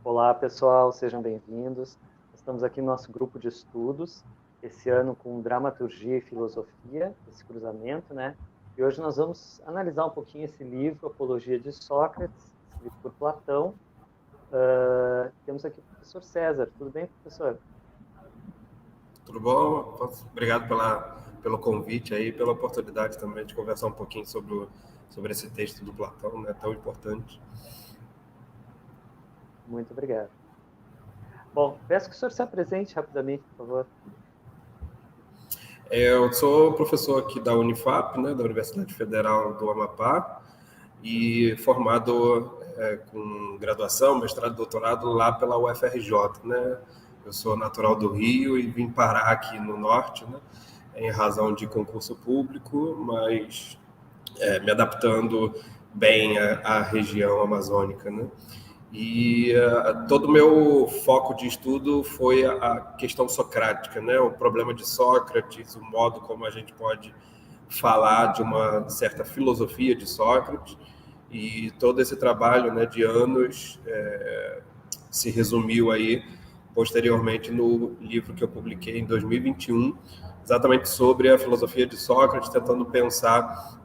Olá, pessoal, sejam bem-vindos. Estamos aqui no nosso grupo de estudos, esse ano com dramaturgia e filosofia, esse cruzamento, né? E hoje nós vamos analisar um pouquinho esse livro, Apologia de Sócrates, escrito por Platão. Temos aqui o professor César. Tudo bem, professor? Tudo bom? Obrigado pelo convite aí, pela oportunidade também de conversar um pouquinho sobre esse texto do Platão, né, tão importante. Muito obrigado. Bom, peço que o senhor se apresente rapidamente, por favor. Eu sou professor aqui da Unifap, né, da Universidade Federal do Amapá, e formado com graduação, mestrado e doutorado lá pela UFRJ, né? Eu sou natural do Rio e vim parar aqui no Norte, né, em razão de concurso público, mas me adaptando bem à região amazônica, né? E todo o meu foco de estudo foi a questão socrática, né? O problema de Sócrates, o modo como a gente pode falar de uma certa filosofia de Sócrates, e todo esse trabalho, né, de anos se resumiu aí posteriormente no livro que eu publiquei em 2021, exatamente sobre a filosofia de Sócrates, tentando pensar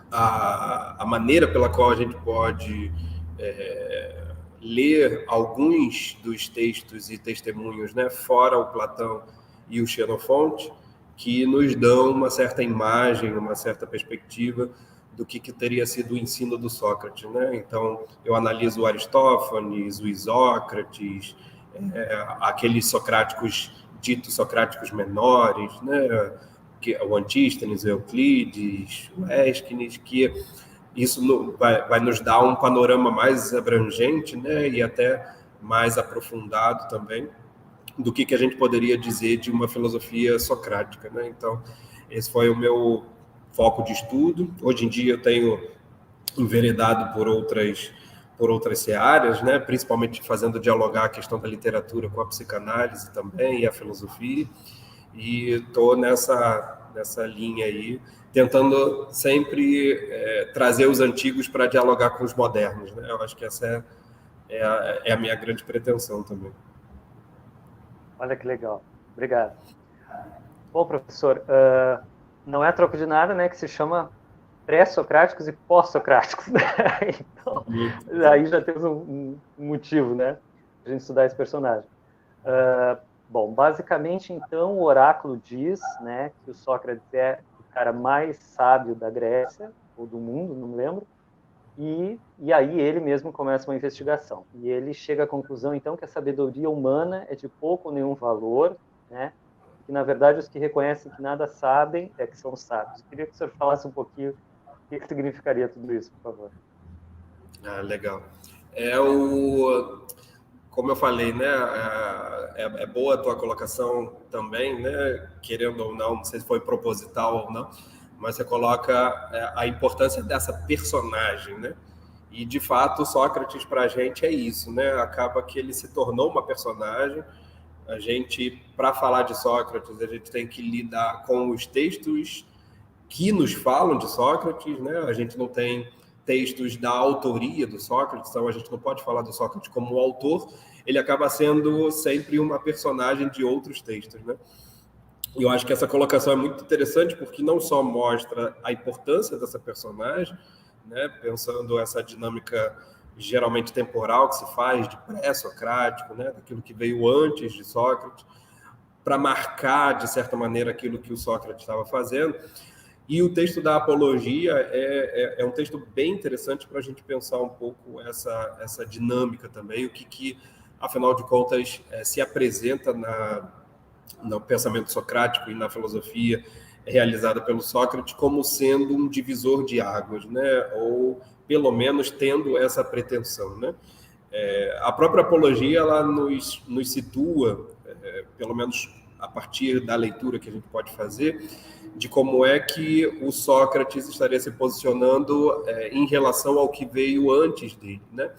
a maneira pela qual a gente pode ler alguns dos textos e testemunhos, né, fora o Platão e o Xenofonte, que nos dão uma certa imagem, uma certa perspectiva do que teria sido o ensino do Sócrates, né? Então, eu analiso o Aristófanes, o Isócrates, aqueles socráticos, ditos socráticos menores, né? O Antístenes, o Euclides, o Ésquines, que isso vai nos dar um panorama mais abrangente, né, e até mais aprofundado também do que a gente poderia dizer de uma filosofia socrática, né? Então, esse foi o meu foco de estudo. Hoje em dia eu tenho enveredado por outras searas, né, principalmente fazendo dialogar a questão da literatura com a psicanálise também e a filosofia, e estou nessa linha aí, tentando sempre trazer os antigos para dialogar com os modernos, né? Eu acho que essa é a minha grande pretensão também. Olha que legal. Obrigado. Bom, professor, não é troco de nada, né, que se chama pré-socráticos e pós-socráticos, né? Então, aí já temos um motivo, né, a gente estudar esse personagem. Bom, basicamente, então, o oráculo diz, né, que o Sócrates é o cara mais sábio da Grécia, ou do mundo, não me lembro, e aí ele mesmo começa uma investigação. E ele chega à conclusão, então, que a sabedoria humana é de pouco ou nenhum valor, né, que, na verdade, os que reconhecem que nada sabem é que são sábios. Queria que o senhor falasse um pouquinho o que significaria tudo isso, por favor. Legal. Como eu falei, né, é boa a tua colocação também, né, querendo ou não sei se foi proposital ou não, mas você coloca a importância dessa personagem, né? E, de fato, Sócrates para a gente é isso, né? Acaba que ele se tornou uma personagem. A gente, para falar de Sócrates, a gente tem que lidar com os textos que nos falam de Sócrates, né? A gente não tem textos da autoria do Sócrates, então a gente não pode falar do Sócrates como autor, ele acaba sendo sempre uma personagem de outros textos, né? E eu acho que essa colocação é muito interessante porque não só mostra a importância dessa personagem, né, pensando essa dinâmica geralmente temporal que se faz de pré-socrático, né, daquilo que veio antes de Sócrates, para marcar, de certa maneira, aquilo que o Sócrates estava fazendo. E o texto da Apologia é um texto bem interessante para a gente pensar um pouco essa dinâmica também, o que afinal de contas, se apresenta no pensamento socrático e na filosofia realizada pelo Sócrates como sendo um divisor de águas, né? Ou pelo menos tendo essa pretensão, né? A própria Apologia ela nos situa, pelo menos a partir da leitura que a gente pode fazer, de como é que o Sócrates estaria se posicionando em relação ao que veio antes dele, né?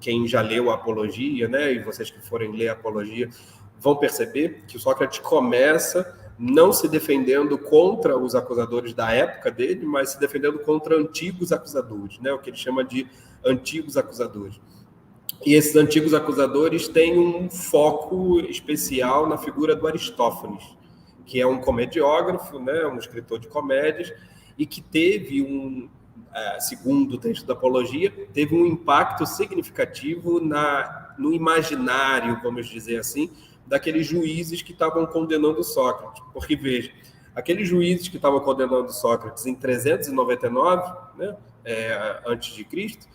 Quem já leu a Apologia, né, e vocês que forem ler a Apologia, vão perceber que o Sócrates começa não se defendendo contra os acusadores da época dele, mas se defendendo contra antigos acusadores, né, o que ele chama de antigos acusadores. E esses antigos acusadores têm um foco especial na figura do Aristófanes, que é um comediógrafo, né, um escritor de comédias, e que teve segundo o texto da Apologia, teve um impacto significativo no imaginário, vamos dizer assim, daqueles juízes que estavam condenando Sócrates. Porque, veja, aqueles juízes que estavam condenando Sócrates em 399, né, antes de Cristo,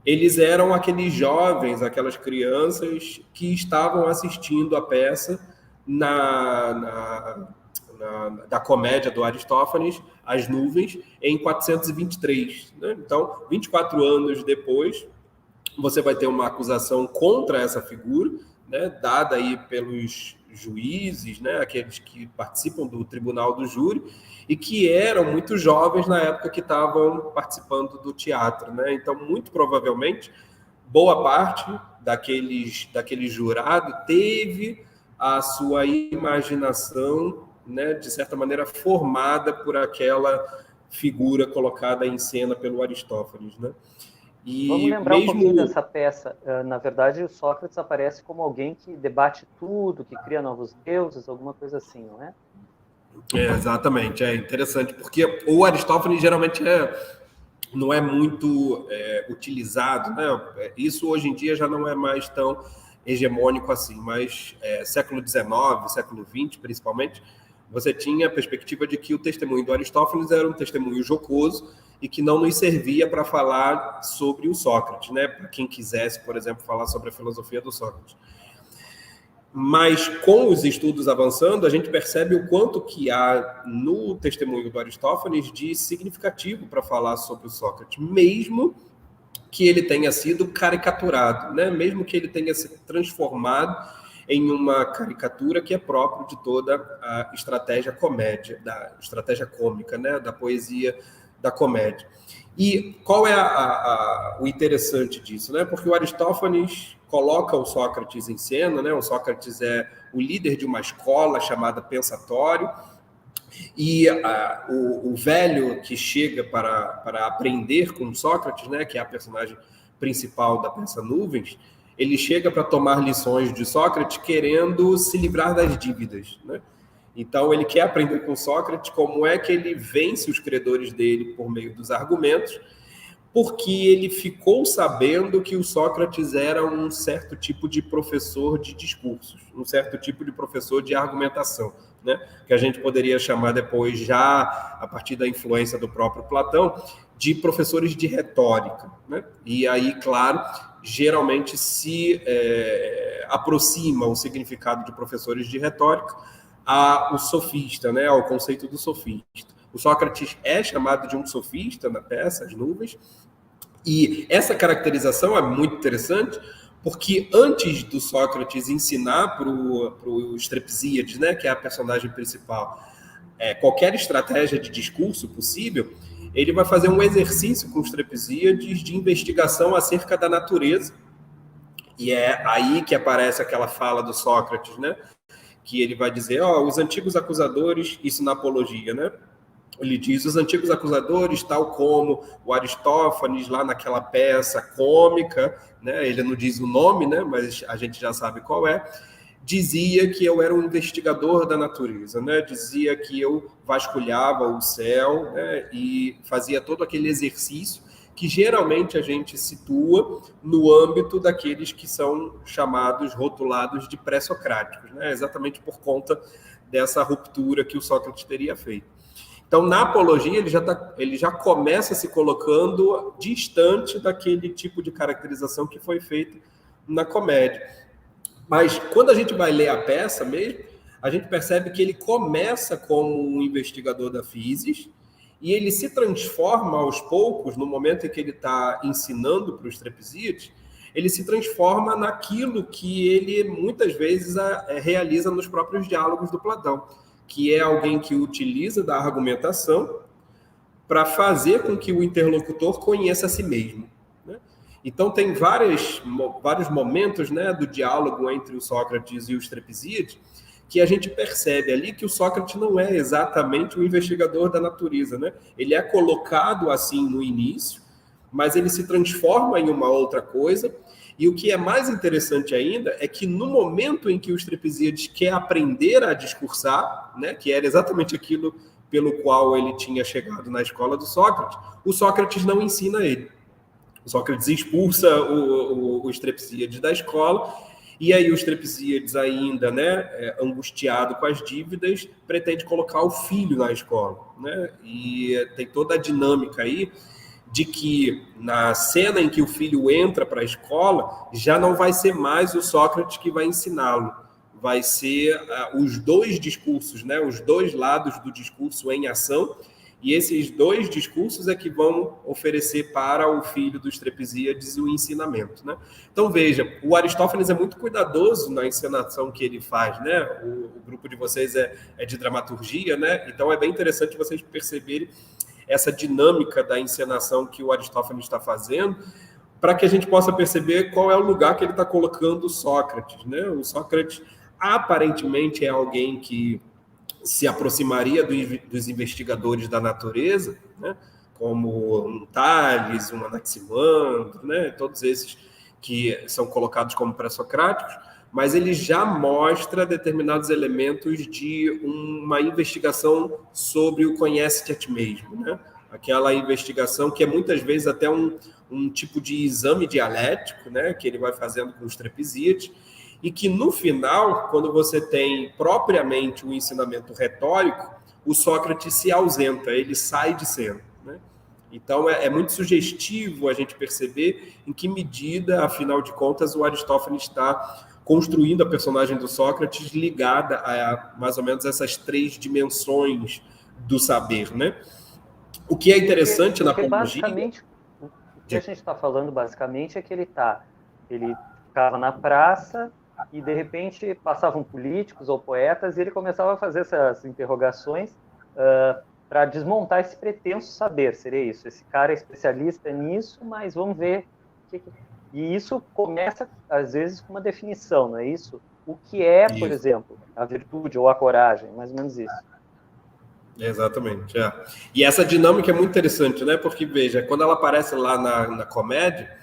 eles eram aqueles jovens, aquelas crianças que estavam assistindo a peça da comédia do Aristófanes, As Nuvens, em 423. Né? Então, 24 anos depois, você vai ter uma acusação contra essa figura, né, dada aí pelos juízes, né, aqueles que participam do tribunal do júri, e que eram muito jovens na época que estavam participando do teatro. Né? Então, muito provavelmente, boa parte daquele jurado teve a sua imaginação, né, de certa maneira, formada por aquela figura colocada em cena pelo Aristófanes. Né? E vamos lembrar um pouquinho dessa peça. Na verdade, o Sócrates aparece como alguém que debate tudo, que cria novos deuses, alguma coisa assim, não é? Exatamente, é interessante, porque o Aristófanes geralmente não é muito utilizado, né? Isso hoje em dia já não é mais tão hegemônico assim, mas século XIX, século XX principalmente, você tinha a perspectiva de que o testemunho do Aristófanes era um testemunho jocoso e que não nos servia para falar sobre o Sócrates, né? Para quem quisesse, por exemplo, falar sobre a filosofia do Sócrates. Mas com os estudos avançando, a gente percebe o quanto que há no testemunho do Aristófanes de significativo para falar sobre o Sócrates, mesmo que ele tenha sido caricaturado, né? Mesmo que ele tenha se transformado em uma caricatura que é próprio de toda a estratégia comédia, da estratégia cômica, né? Da poesia da comédia. E qual é o interessante disso, né? Porque o Aristófanes coloca o Sócrates em cena, né? O Sócrates é o líder de uma escola chamada Pensatório, e o velho que chega para aprender com Sócrates, né? Que é a personagem principal da peça Nuvens, ele chega para tomar lições de Sócrates querendo se livrar das dívidas, né? Então, ele quer aprender com Sócrates como é que ele vence os credores dele por meio dos argumentos, porque ele ficou sabendo que o Sócrates era um certo tipo de professor de discursos, um certo tipo de professor de argumentação, né? Que a gente poderia chamar depois, já a partir da influência do próprio Platão, de professores de retórica. Né? E aí, claro, geralmente se aproxima o significado de professores de retórica ao sofista, né? Ao conceito do sofista. O Sócrates é chamado de um sofista na peça, As Nuvens, e essa caracterização é muito interessante, porque antes do Sócrates ensinar para o Strepsíades, né, que é a personagem principal, qualquer estratégia de discurso possível, ele vai fazer um exercício com os Strepsíades de investigação acerca da natureza, e é aí que aparece aquela fala do Sócrates, né, que ele vai dizer, os antigos acusadores, isso na Apologia, né? Ele diz, os antigos acusadores, tal como o Aristófanes, lá naquela peça cômica, né? Ele não diz o nome, né? Mas a gente já sabe qual é, dizia que eu era um investigador da natureza, né? Dizia que eu vasculhava o céu, né? E fazia todo aquele exercício que geralmente a gente situa no âmbito daqueles que são chamados, rotulados de pré-socráticos, né? Exatamente por conta dessa ruptura que o Sócrates teria feito. Então, na Apologia, ele já começa se colocando distante daquele tipo de caracterização que foi feito na comédia. Mas, quando a gente vai ler a peça mesmo, a gente percebe que ele começa como um investigador da physis e ele se transforma aos poucos, no momento em que ele está ensinando para os Strepsíades, ele se transforma naquilo que ele, muitas vezes, realiza nos próprios diálogos do Platão, que é alguém que utiliza da argumentação para fazer com que o interlocutor conheça a si mesmo. Né? Então, tem vários momentos, né, do diálogo entre o Sócrates e o Strepsíades que a gente percebe ali que o Sócrates não é exatamente o investigador da natureza. Né? Ele é colocado assim no início, mas ele se transforma em uma outra coisa. E o que é mais interessante ainda é que no momento em que o Estrepsíades quer aprender a discursar, né, que era exatamente aquilo pelo qual ele tinha chegado na escola do Sócrates, o Sócrates não ensina ele. O Sócrates expulsa o Estrepsíades da escola, e aí o Estrepsíades, ainda, né, angustiado com as dívidas, pretende colocar o filho na escola, né? E tem toda a dinâmica aí de que na cena em que o filho entra para a escola, já não vai ser mais o Sócrates que vai ensiná-lo, vai ser os dois discursos, né, os dois lados do discurso em ação, e esses dois discursos é que vão oferecer para o filho do Estrepsíades o ensinamento, né? Então, veja, o Aristófanes é muito cuidadoso na encenação que ele faz, né? O grupo de vocês é de dramaturgia, né? Então, é bem interessante vocês perceberem essa dinâmica da encenação que o Aristófanes está fazendo, para que a gente possa perceber qual é o lugar que ele está colocando o Sócrates, né? O Sócrates, aparentemente, é alguém que se aproximaria dos investigadores da natureza, né? Como um Tales, um Anaximandro, né? Todos esses que são colocados como pré-socráticos, mas ele já mostra determinados elementos de uma investigação sobre o conhece-te a ti mesmo, né? Aquela investigação que é muitas vezes até um tipo de exame dialético, né? Que ele vai fazendo com os Estrepsíades, e que no final, quando você tem propriamente o ensinamento retórico, o Sócrates se ausenta, ele sai de cena, né? Então é muito sugestivo a gente perceber em que medida, afinal de contas, o Aristófanes está construindo a personagem do Sócrates ligada a mais ou menos essas três dimensões do saber, né? O que é interessante na apologia... Basicamente, o que a gente está falando basicamente é que ele ficava na praça e de repente passavam políticos ou poetas e ele começava a fazer essas interrogações para desmontar esse pretenso saber, seria isso. Esse cara é especialista nisso, mas vamos ver E isso começa, às vezes, com uma definição, não é isso? O que é, por exemplo, a virtude ou a coragem, mais ou menos isso. Exatamente. É. E essa dinâmica é muito interessante, né? Porque, veja, quando ela aparece lá na comédia,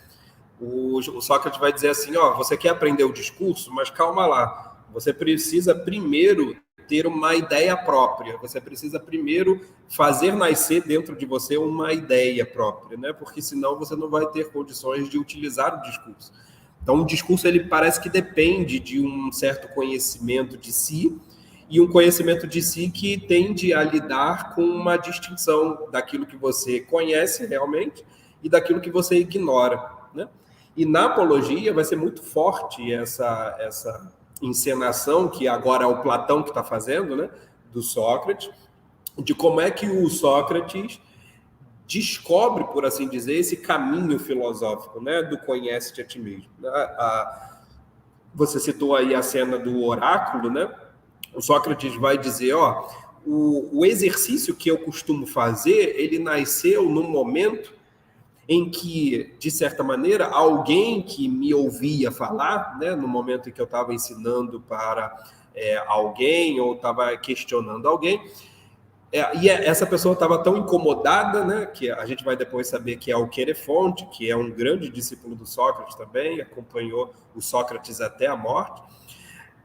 o Sócrates vai dizer assim, ó, você quer aprender o discurso, mas calma lá, você precisa primeiro ter uma ideia própria, você precisa primeiro fazer nascer dentro de você uma ideia própria, né? Porque senão você não vai ter condições de utilizar o discurso. Então, o discurso, ele parece que depende de um certo conhecimento de si, e um conhecimento de si que tende a lidar com uma distinção daquilo que você conhece realmente e daquilo que você ignora, né? E na apologia vai ser muito forte essa encenação, que agora é o Platão que está fazendo, né, do Sócrates, de como é que o Sócrates descobre, por assim dizer, esse caminho filosófico, né, do conhece-te a ti mesmo. Você citou aí a cena do oráculo, né? O Sócrates vai dizer, ó, o exercício que eu costumo fazer, ele nasceu num momento em que, de certa maneira, alguém que me ouvia falar, né, no momento em que eu estava ensinando para alguém ou estava questionando alguém, e essa pessoa estava tão incomodada, né, que a gente vai depois saber que é o Querefonte, que é um grande discípulo do Sócrates também, acompanhou o Sócrates até a morte,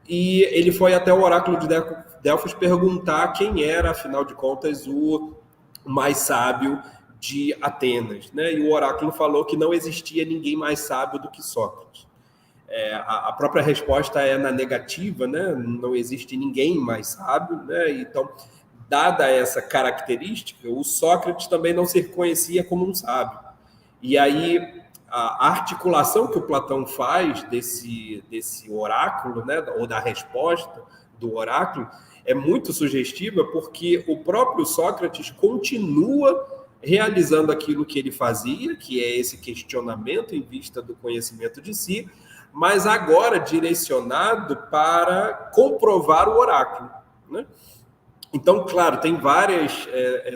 e ele foi até o oráculo de Delfos perguntar quem era, afinal de contas, o mais sábio de Atenas, né? E o oráculo falou que não existia ninguém mais sábio do que Sócrates. A própria resposta é na negativa, né? Não existe ninguém mais sábio, né? Então, dada essa característica, o Sócrates também não se reconhecia como um sábio. E aí a articulação que o Platão faz desse oráculo, né? Ou da resposta do oráculo, é muito sugestiva, porque o próprio Sócrates continua realizando aquilo que ele fazia, que é esse questionamento em vista do conhecimento de si, mas agora direcionado para comprovar o oráculo, né? Então, claro, tem várias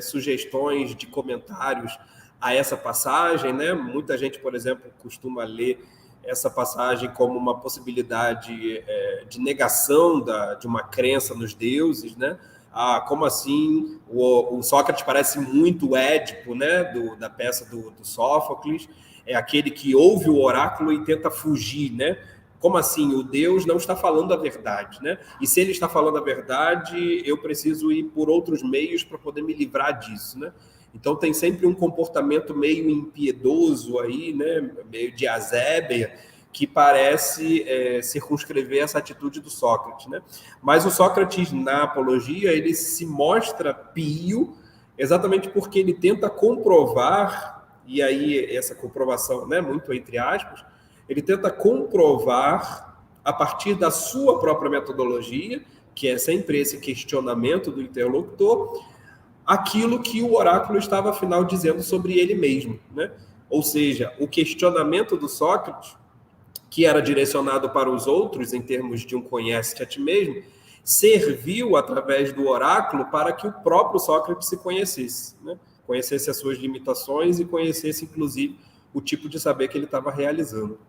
sugestões de comentários a essa passagem, né? Muita gente, por exemplo, costuma ler essa passagem como uma possibilidade de negação de uma crença nos deuses, né? como assim o Sócrates parece muito o Édipo, né, da peça do Sófocles, é aquele que ouve o oráculo e tenta fugir, né? Como assim? O Deus não está falando a verdade, né? E se ele está falando a verdade, eu preciso ir por outros meios para poder me livrar disso, né? Então tem sempre um comportamento meio impiedoso aí, né? Meio de azébia, que parece circunscrever essa atitude do Sócrates, né? Mas o Sócrates, na Apologia, ele se mostra pio exatamente porque ele tenta comprovar, e aí essa comprovação, né, muito entre aspas, ele tenta comprovar, a partir da sua própria metodologia, que é sempre esse questionamento do interlocutor, aquilo que o oráculo estava, afinal, dizendo sobre ele mesmo, né? Ou seja, o questionamento do Sócrates, que era direcionado para os outros, em termos de um conhece-te a ti mesmo, serviu, através do oráculo, para que o próprio Sócrates se conhecesse, né? Conhecesse as suas limitações e conhecesse, inclusive, o tipo de saber que ele estava realizando.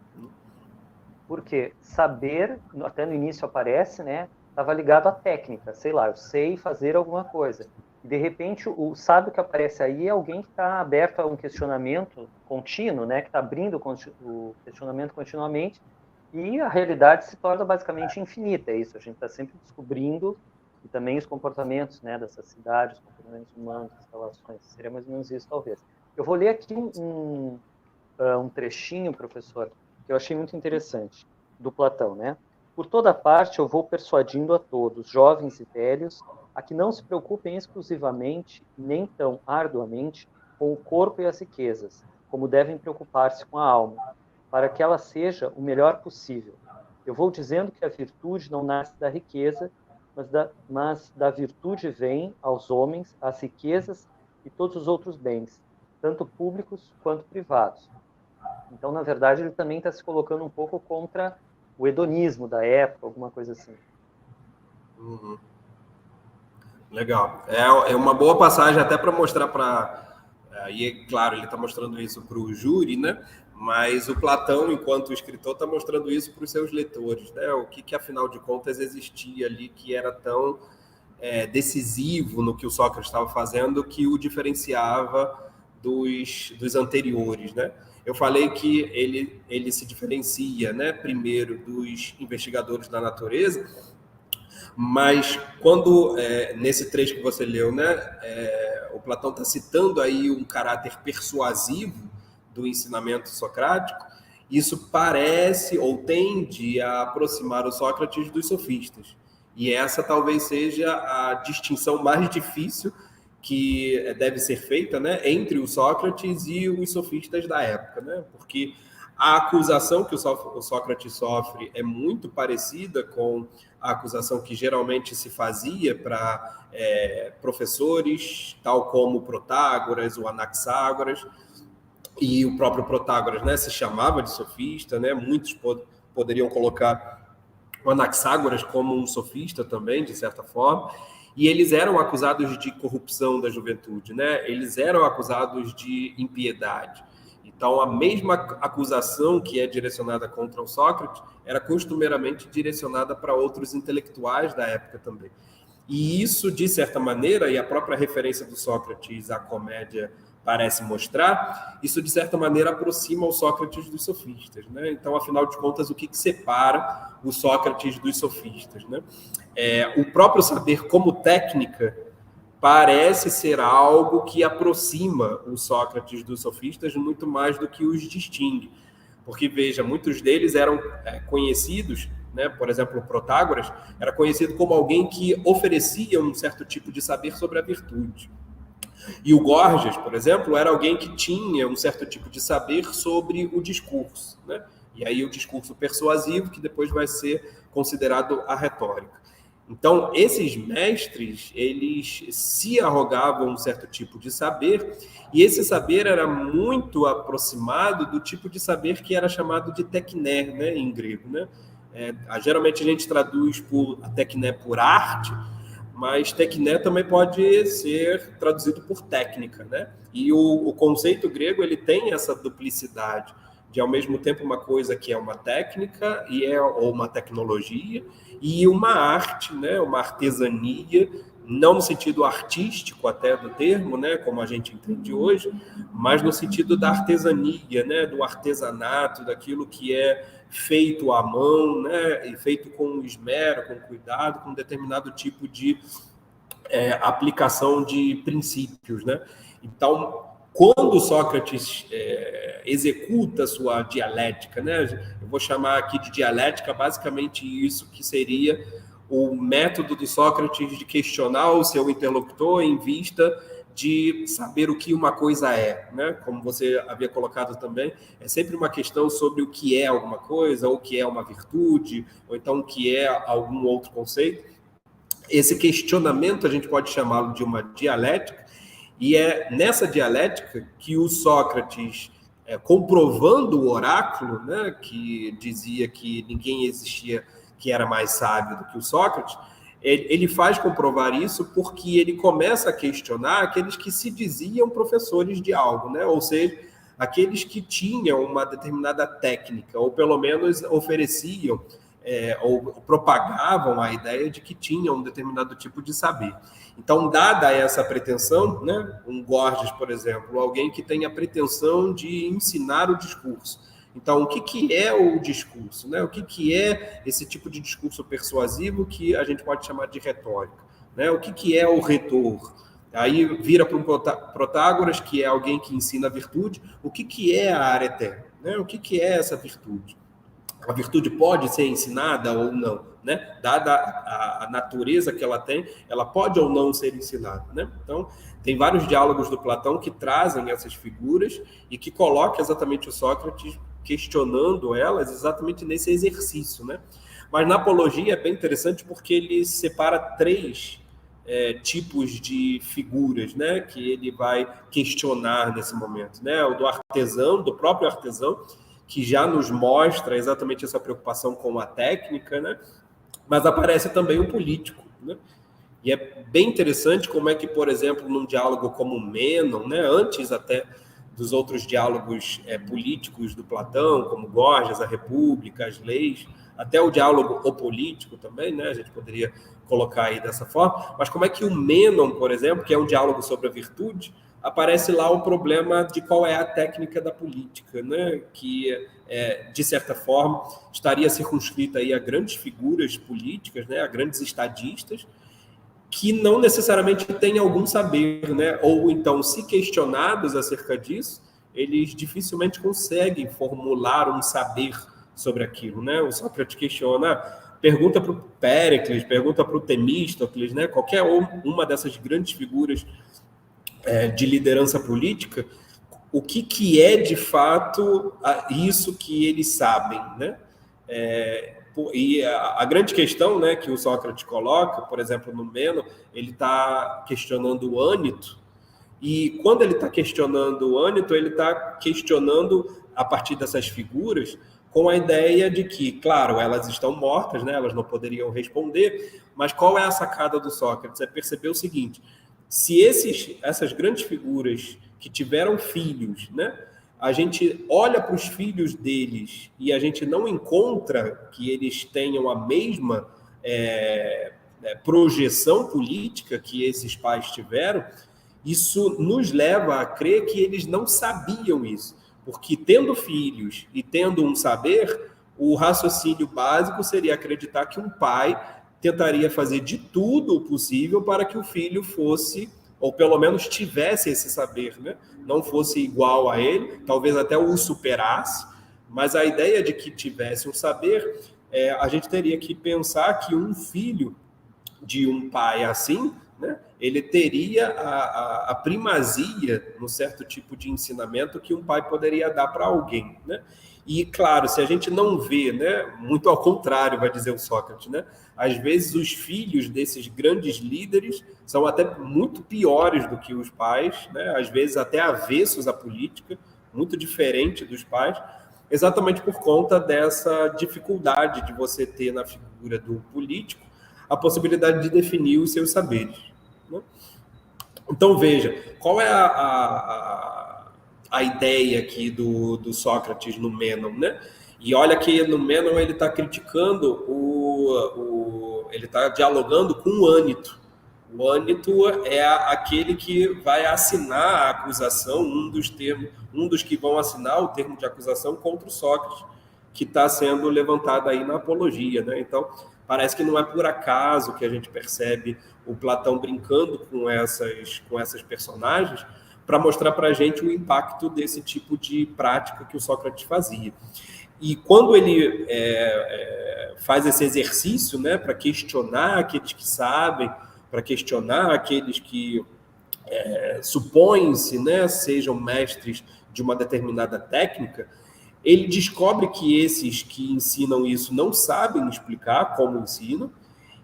Porque saber, até no início aparece, né, estava ligado à técnica, sei lá, eu sei fazer alguma coisa. De repente, o sábio que aparece aí é alguém que está aberto a um questionamento contínuo, né, que está abrindo o questionamento continuamente, e a realidade se torna basicamente infinita. É isso, a gente está sempre descobrindo, e também os comportamentos, né, dessas cidades, os comportamentos humanos, as relações. Seria mais ou menos isso, talvez. Eu vou ler aqui um trechinho, professor, que eu achei muito interessante, do Platão, né? Por toda parte eu vou persuadindo a todos, jovens e velhos, a que não se preocupem exclusivamente, nem tão arduamente, com o corpo e as riquezas, como devem preocupar-se com a alma, para que ela seja o melhor possível. Eu vou dizendo que a virtude não nasce da riqueza, mas da virtude vem aos homens as riquezas e todos os outros bens, tanto públicos quanto privados. Então, na verdade, ele também está se colocando um pouco contra o hedonismo da época, alguma coisa assim. Uhum. Legal. É uma boa passagem até para mostrar para... E, claro, ele está mostrando isso para o júri, né? Mas o Platão, enquanto escritor, está mostrando isso para os seus leitores, né? O que, afinal de contas, existia ali que era tão decisivo no que o Sócrates estava fazendo que o diferenciava dos anteriores, né? Eu falei que ele se diferencia, né, primeiro dos investigadores da natureza, mas quando, nesse trecho que você leu, né, o Platão está citando aí um caráter persuasivo do ensinamento socrático, isso parece ou tende a aproximar o Sócrates dos sofistas. E essa talvez seja a distinção mais difícil que deve ser feita, né, entre o Sócrates e os sofistas da época, né? Porque a acusação que o Sócrates sofre é muito parecida com a acusação que geralmente se fazia para professores, tal como Protágoras, o Anaxágoras, e o próprio Protágoras, né, se chamava de sofista, né? Muitos poderiam colocar o Anaxágoras como um sofista também, de certa forma, e eles eram acusados de corrupção da juventude, né? Eles eram acusados de impiedade. Então, a mesma acusação que é direcionada contra o Sócrates era costumeiramente direcionada para outros intelectuais da época também. E isso, de certa maneira, e a própria referência do Sócrates à comédia parece mostrar, isso, de certa maneira, aproxima o Sócrates dos sofistas, né? Então, afinal de contas, o que separa o Sócrates dos sofistas, né? O próprio saber como técnica parece ser algo que aproxima o Sócrates dos sofistas muito mais do que os distingue. Porque, veja, muitos deles eram conhecidos, né? Por exemplo, o Protágoras era conhecido como alguém que oferecia um certo tipo de saber sobre a virtude. E o Gorgias, por exemplo, era alguém que tinha um certo tipo de saber sobre o discurso, né? E aí o discurso persuasivo, que depois vai ser considerado a retórica. Então, esses mestres, eles se arrogavam um certo tipo de saber, e esse saber era muito aproximado do tipo de saber que era chamado de tekné, né, em grego, né? Geralmente a gente traduz a tekné por arte, mas tekné também pode ser traduzido por técnica, né? E o conceito grego, ele tem essa duplicidade de, ao mesmo tempo, uma coisa que é uma técnica ou uma tecnologia, e uma arte, né? Uma artesania não no sentido artístico até do termo, né, como a gente entende hoje, mas no sentido da artesania, né, do artesanato, daquilo que é feito à mão, né, e feito com esmero, com cuidado, com determinado tipo de aplicação de princípios, né? Então, quando Sócrates executa sua dialética, né? Eu vou chamar aqui de dialética basicamente isso que seria o método do Sócrates de questionar o seu interlocutor em vista de saber o que uma coisa é, né? Como você havia colocado também, é sempre uma questão sobre o que é alguma coisa, ou o que é uma virtude, ou então o que é algum outro conceito. Esse questionamento a gente pode chamá-lo de uma dialética, e é nessa dialética que o Sócrates, comprovando o oráculo, né, que dizia que ninguém existia que era mais sábio do que o Sócrates, ele faz comprovar isso porque ele começa a questionar aqueles que se diziam professores de algo, né? Ou seja, aqueles que tinham uma determinada técnica, ou pelo menos ofereciam ou propagavam a ideia de que tinham um determinado tipo de saber. Então, dada essa pretensão, né, um Gorgias, por exemplo, alguém que tem a pretensão de ensinar o discurso. Então, o que é o discurso? Né? O que é esse tipo de discurso persuasivo que a gente pode chamar de retórica? Né? O que é o retor? Aí vira para um Protágoras, que é alguém que ensina a virtude. O que é a areté? Né? O que é essa virtude? A virtude pode ser ensinada ou não, né? Dada a natureza que ela tem, ela pode ou não ser ensinada, né? Então, tem vários diálogos do Platão que trazem essas figuras e que colocam exatamente o Sócrates questionando elas exatamente nesse exercício, né? Mas na apologia é bem interessante porque ele separa três tipos de figuras, né? Que ele vai questionar nesse momento, né? O do artesão, do próprio artesão, que já nos mostra exatamente essa preocupação com a técnica, né? Mas aparece também o político, né? E é bem interessante como é que, por exemplo, num diálogo como Mênon, né? Antes até dos outros diálogos políticos do Platão, como Gorgias, a República, as leis, até o diálogo opolítico também, né? A gente poderia colocar aí dessa forma, mas como é que o Mênon, por exemplo, que é um diálogo sobre a virtude, aparece lá o problema de qual é a técnica da política, né? Que, de certa forma, estaria circunscrita aí a grandes figuras políticas, né? A grandes estadistas, que não necessariamente têm algum saber, né? Ou então, se questionados acerca disso, eles dificilmente conseguem formular um saber sobre aquilo, né? O Sócrates questiona, pergunta para o Péricles, pergunta para o Temístocles, né? Qualquer uma dessas grandes figuras de liderança política, o que é de fato isso que eles sabem, né? E a grande questão, né, que o Sócrates coloca, por exemplo, no Mênon, ele está questionando o ânito, e quando ele está questionando o ânito, ele está questionando a partir dessas figuras com a ideia de que, claro, elas estão mortas, né, elas não poderiam responder, mas qual é a sacada do Sócrates? É perceber o seguinte: se essas grandes figuras que tiveram filhos, né, a gente olha para os filhos deles e a gente não encontra que eles tenham a mesma projeção política que esses pais tiveram, isso nos leva a crer que eles não sabiam isso. Porque tendo filhos e tendo um saber, o raciocínio básico seria acreditar que um pai tentaria fazer de tudo o possível para que o filho fosse, ou pelo menos tivesse esse saber, né? Não fosse igual a ele, talvez até o superasse, mas a ideia de que tivesse um saber, a gente teria que pensar que um filho de um pai assim, né, ele teria a primazia no certo tipo de ensinamento que um pai poderia dar para alguém, né? E, claro, se a gente não vê, né, muito ao contrário, vai dizer o Sócrates, né? Às vezes os filhos desses grandes líderes são até muito piores do que os pais, né? Às vezes até avessos à política, muito diferente dos pais, exatamente por conta dessa dificuldade de você ter na figura do político a possibilidade de definir os seus saberes, né? Então, veja, qual é a ideia aqui do Sócrates no Mênon, né? E olha que no Mênon ele está criticando ele está dialogando com o ânito, O ânitor é aquele que vai assinar a acusação, um dos que vão assinar o termo de acusação contra o Sócrates, que está sendo levantado aí na apologia, né? Então, parece que não é por acaso que a gente percebe o Platão brincando com essas personagens para mostrar para a gente o impacto desse tipo de prática que o Sócrates fazia. E quando ele faz esse exercício, né, para questionar aqueles que sabem, para questionar aqueles que supõem-se, né, sejam mestres de uma determinada técnica, ele descobre que esses que ensinam isso não sabem explicar como ensinam,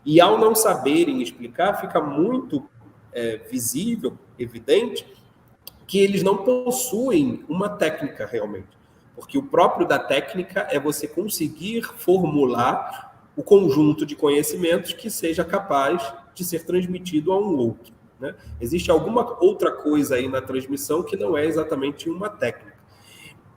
e ao não saberem explicar, fica muito visível, evidente, que eles não possuem uma técnica realmente. Porque o próprio da técnica é você conseguir formular o conjunto de conhecimentos que seja capaz de ser transmitido a um outro, né? Existe alguma outra coisa aí na transmissão que não é exatamente uma técnica.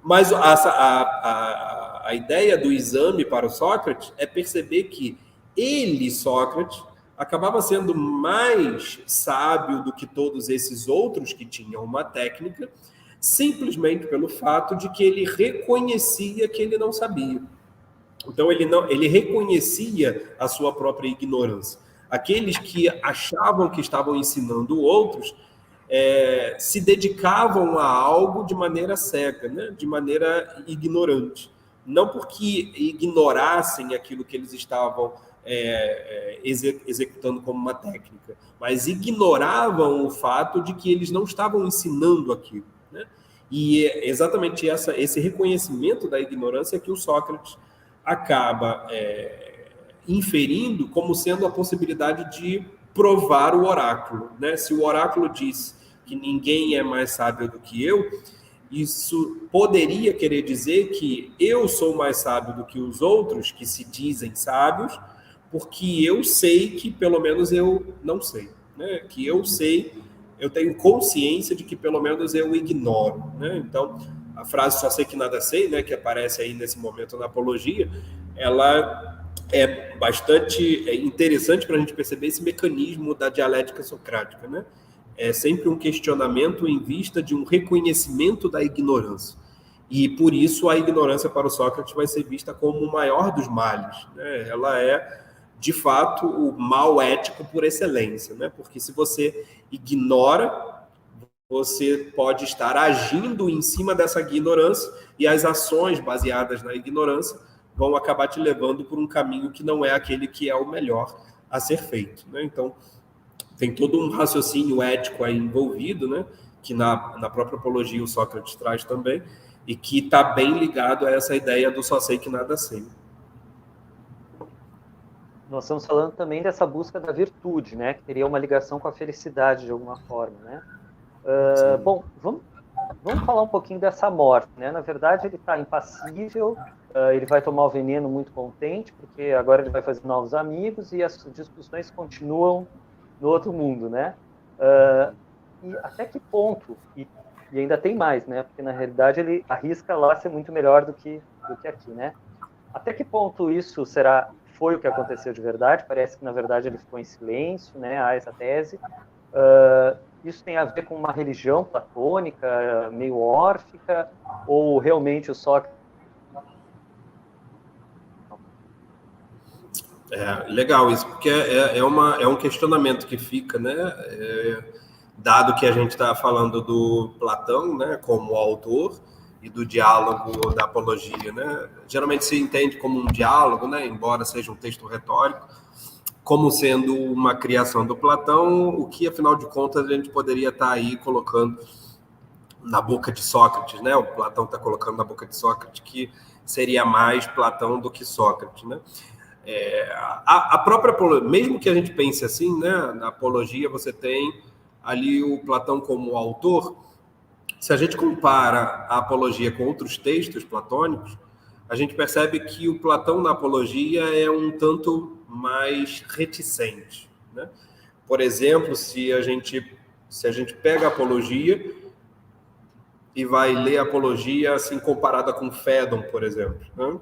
Mas a ideia do exame para o Sócrates é perceber que ele, Sócrates, acabava sendo mais sábio do que todos esses outros que tinham uma técnica, simplesmente pelo fato de que ele reconhecia que ele não sabia. Então, ele reconhecia a sua própria ignorância. Aqueles que achavam que estavam ensinando outros se dedicavam a algo de maneira cega, né? De maneira ignorante. Não porque ignorassem aquilo que eles estavam executando como uma técnica, mas ignoravam o fato de que eles não estavam ensinando aquilo, né? E é exatamente esse reconhecimento da ignorância que o Sócrates acaba inferindo como sendo a possibilidade de provar o oráculo, né? Se o oráculo diz que ninguém é mais sábio do que eu, isso poderia querer dizer que eu sou mais sábio do que os outros que se dizem sábios, porque eu sei que pelo menos eu não sei, né? Que eu sei, eu tenho consciência de que pelo menos eu ignoro, né? Então, a frase "só sei que nada sei", né, que aparece aí nesse momento na apologia, ela é bastante interessante para a gente perceber esse mecanismo da dialética socrática, né? É sempre um questionamento em vista de um reconhecimento da ignorância. E por isso a ignorância para o Sócrates vai ser vista como o maior dos males, né? Ela é, de fato, o mal ético por excelência, né? Porque se você ignora, você pode estar agindo em cima dessa ignorância e as ações baseadas na ignorância vão acabar te levando por um caminho que não é aquele que é o melhor a ser feito, né? Então, tem todo um raciocínio ético aí envolvido, né? Que na própria apologia o Sócrates traz também, e que está bem ligado a essa ideia do só sei que nada sei. Nós estamos falando também dessa busca da virtude, né? Que teria uma ligação com a felicidade de alguma forma, né? Bom, vamos falar um pouquinho dessa morte, né? Na verdade, ele está impassível, ele vai tomar o veneno muito contente, porque agora ele vai fazer novos amigos e as discussões continuam no outro mundo, né? E até que ponto, e ainda tem mais, né? Porque na realidade ele arrisca lá ser muito melhor do que aqui, né? Até que ponto isso foi o que aconteceu de verdade? Parece que na verdade ele ficou em silêncio, né? Há essa tese. Isso tem a ver com uma religião platônica, meio órfica, ou realmente o Sócrates... Legal isso, porque é um questionamento que fica, né? Dado que a gente está falando do Platão, né, como autor, e do diálogo da apologia, né? Geralmente se entende como um diálogo, né, embora seja um texto retórico, como sendo uma criação do Platão, o que, afinal de contas, a gente poderia estar aí colocando na boca de Sócrates, né? O Platão está colocando na boca de Sócrates que seria mais Platão do que Sócrates, né? A própria, mesmo que a gente pense assim, né, na apologia você tem ali o Platão como autor. Se a gente compara a apologia com outros textos platônicos, a gente percebe que o Platão na apologia é um tanto mais reticente, né? Por exemplo, se a gente pega a apologia e vai ler a apologia assim comparada com Fédon, por exemplo, né?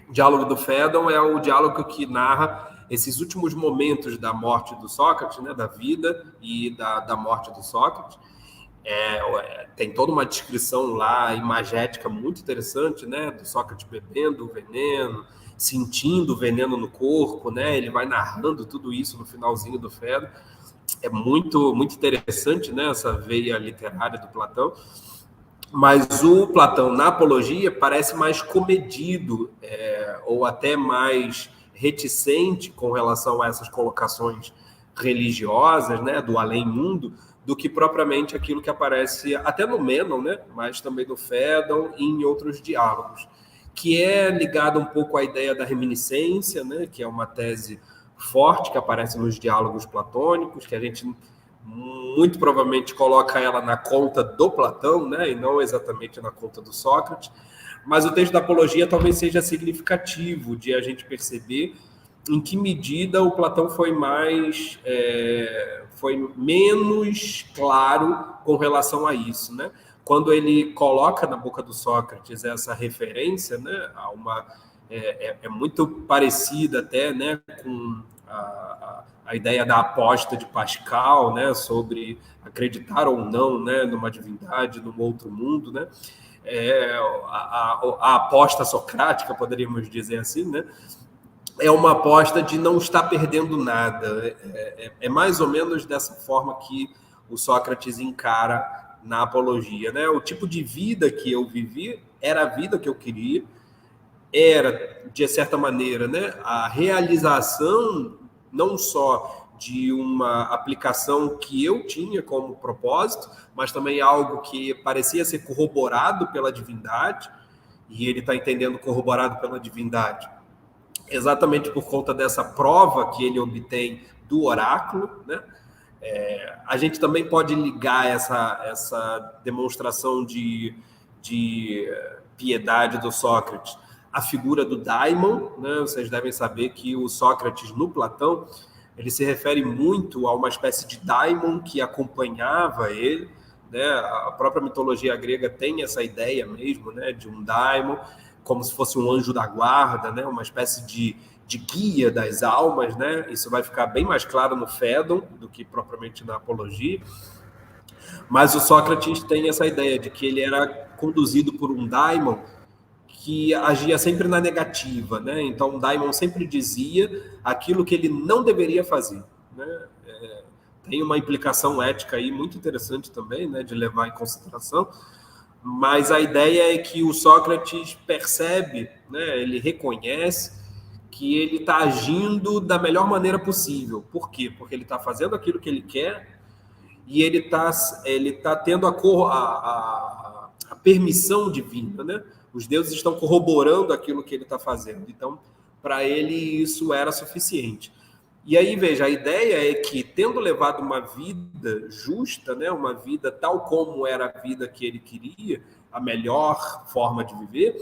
O diálogo do Fédon é o diálogo que narra esses últimos momentos da morte do Sócrates, né, da vida e da morte do Sócrates. Tem toda uma descrição lá imagética muito interessante, né, do Sócrates bebendo o veneno, sentindo o veneno no corpo, né, ele vai narrando tudo isso no finalzinho do Fédon. É muito, muito interessante, né, essa veia literária do Platão. Mas o Platão, na Apologia, parece mais comedido, ou até mais reticente com relação a essas colocações religiosas, né, do além-mundo, do que propriamente aquilo que aparece até no Mênon, né, mas também no Fédon e em outros diálogos, que é ligado um pouco à ideia da reminiscência, né, que é uma tese forte que aparece nos diálogos platônicos, que a gente muito provavelmente coloca ela na conta do Platão, né, e não exatamente na conta do Sócrates, mas o texto da Apologia talvez seja significativo de a gente perceber em que medida o Platão foi menos claro com relação a isso, né? Quando ele coloca na boca do Sócrates essa referência, né, a uma é muito parecida até, né, com a ideia da aposta de Pascal, né, sobre acreditar ou não, né, numa divindade, num outro mundo, né, a aposta socrática, poderíamos dizer assim, né, é uma aposta de não estar perdendo nada. É mais ou menos dessa forma que o Sócrates encara na Apologia, né? O tipo de vida que eu vivi era a vida que eu queria, era, de certa maneira, né, a realização não só de uma aplicação que eu tinha como propósito, mas também algo que parecia ser corroborado pela divindade, e ele está entendendo corroborado pela divindade exatamente por conta dessa prova que ele obtém do oráculo, né? A gente também pode ligar essa demonstração de piedade do Sócrates à figura do daimon, né? Vocês devem saber que o Sócrates, no Platão, ele se refere muito a uma espécie de daimon que acompanhava ele, né? A própria mitologia grega tem essa ideia mesmo, né, de um daimon, como se fosse um anjo da guarda, né? Uma espécie de guia das almas, né? Isso vai ficar bem mais claro no Fédon do que propriamente na Apologia. Mas o Sócrates tem essa ideia de que ele era conduzido por um daimon que agia sempre na negativa, né? Então o daimon sempre dizia aquilo que ele não deveria fazer, né? Tem uma implicação ética aí muito interessante também, né, de levar em consideração. Mas a ideia é que o Sócrates percebe, né, ele reconhece que ele está agindo da melhor maneira possível. Por quê? Porque ele está fazendo aquilo que ele quer e ele tá tendo a permissão divina, né? Os deuses estão corroborando aquilo que ele está fazendo. Então, para ele, isso era suficiente. E aí, veja, a ideia é que, tendo levado uma vida justa, né, uma vida tal como era a vida que ele queria, a melhor forma de viver,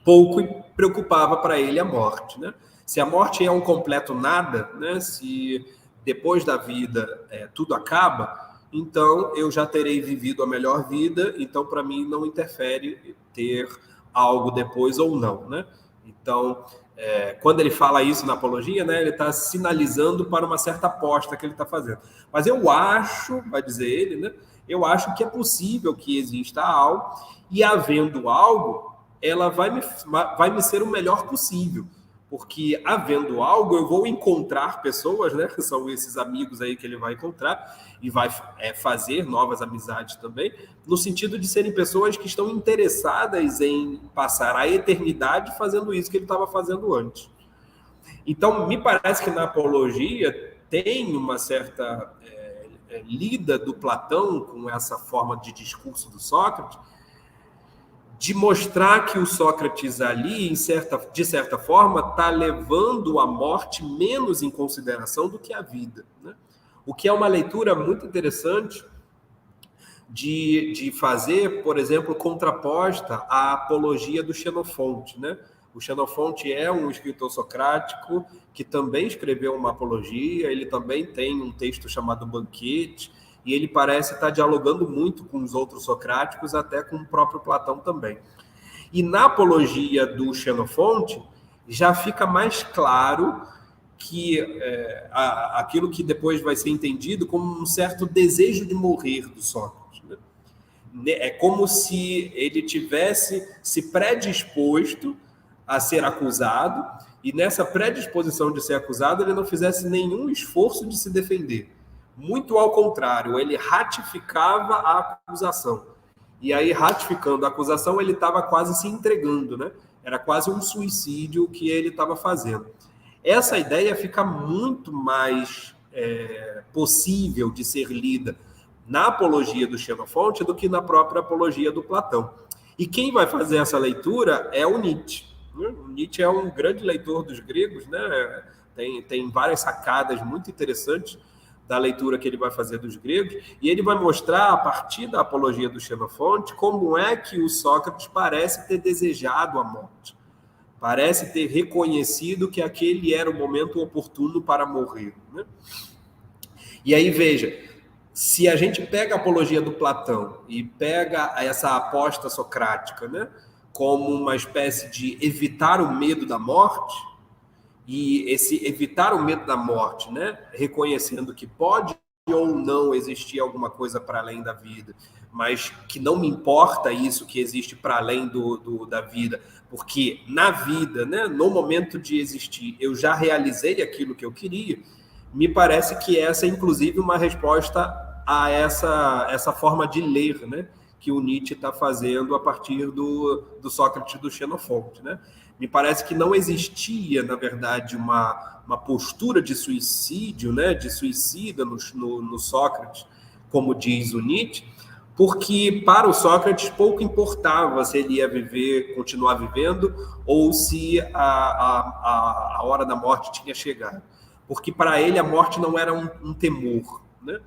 pouco preocupava para ele a morte, né? Se a morte é um completo nada, né, se depois da vida tudo acaba, então eu já terei vivido a melhor vida, então para mim não interfere ter algo depois ou não, né? Então, quando ele fala isso na Apologia, né, ele está sinalizando para uma certa aposta que ele está fazendo. Mas eu acho, vai dizer ele, né, eu acho que é possível que exista algo, e havendo algo, ela vai me ser o melhor possível. Porque, havendo algo, eu vou encontrar pessoas, né, que são esses amigos aí que ele vai encontrar, e vai fazer novas amizades também, no sentido de serem pessoas que estão interessadas em passar a eternidade fazendo isso que ele estava fazendo antes. Então, me parece que na Apologia tem uma certa lida do Platão com essa forma de discurso do Sócrates, de mostrar que o Sócrates ali, de certa forma, está levando a morte menos em consideração do que a vida, né? O que é uma leitura muito interessante de fazer, por exemplo, contraposta à Apologia do Xenofonte, né? O Xenofonte é um escritor socrático que também escreveu uma apologia, ele também tem um texto chamado Banquete, e ele parece estar dialogando muito com os outros socráticos, até com o próprio Platão também. E na Apologia do Xenofonte, já fica mais claro que aquilo que depois vai ser entendido como um certo desejo de morrer do Sócrates, né? É como se ele tivesse se predisposto a ser acusado, e nessa predisposição de ser acusado, ele não fizesse nenhum esforço de se defender. Muito ao contrário, ele ratificava a acusação. E aí, ratificando a acusação, ele estava quase se entregando, né? Era quase um suicídio que ele estava fazendo. Essa ideia fica muito mais possível de ser lida na apologia do Xenofonte do que na própria apologia do Platão. E quem vai fazer essa leitura é o Nietzsche. O Nietzsche é um grande leitor dos gregos, né? Tem várias sacadas muito interessantes da leitura que ele vai fazer dos gregos, e ele vai mostrar, a partir da apologia do Xenofonte, como é que o Sócrates parece ter desejado a morte. Parece ter reconhecido que aquele era o momento oportuno para morrer, né? E aí, veja, se a gente pega a apologia do Platão e pega essa aposta socrática, né, como uma espécie de evitar o medo da morte, e esse evitar o medo da morte, né, reconhecendo que pode ou não existir alguma coisa para além da vida, mas que não me importa isso que existe para além da vida, porque na vida, né, no momento de existir, eu já realizei aquilo que eu queria. Me parece que essa é, inclusive, uma resposta a essa forma de ler, né, que o Nietzsche está fazendo a partir do Sócrates do Xenofonte, né? Me parece que não existia, na verdade, uma postura de suicídio, né, de suicida no Sócrates, como diz o Nietzsche, porque para o Sócrates pouco importava se ele ia viver, continuar vivendo, ou se a hora da morte tinha chegado. Porque para ele a morte não era um temor, né?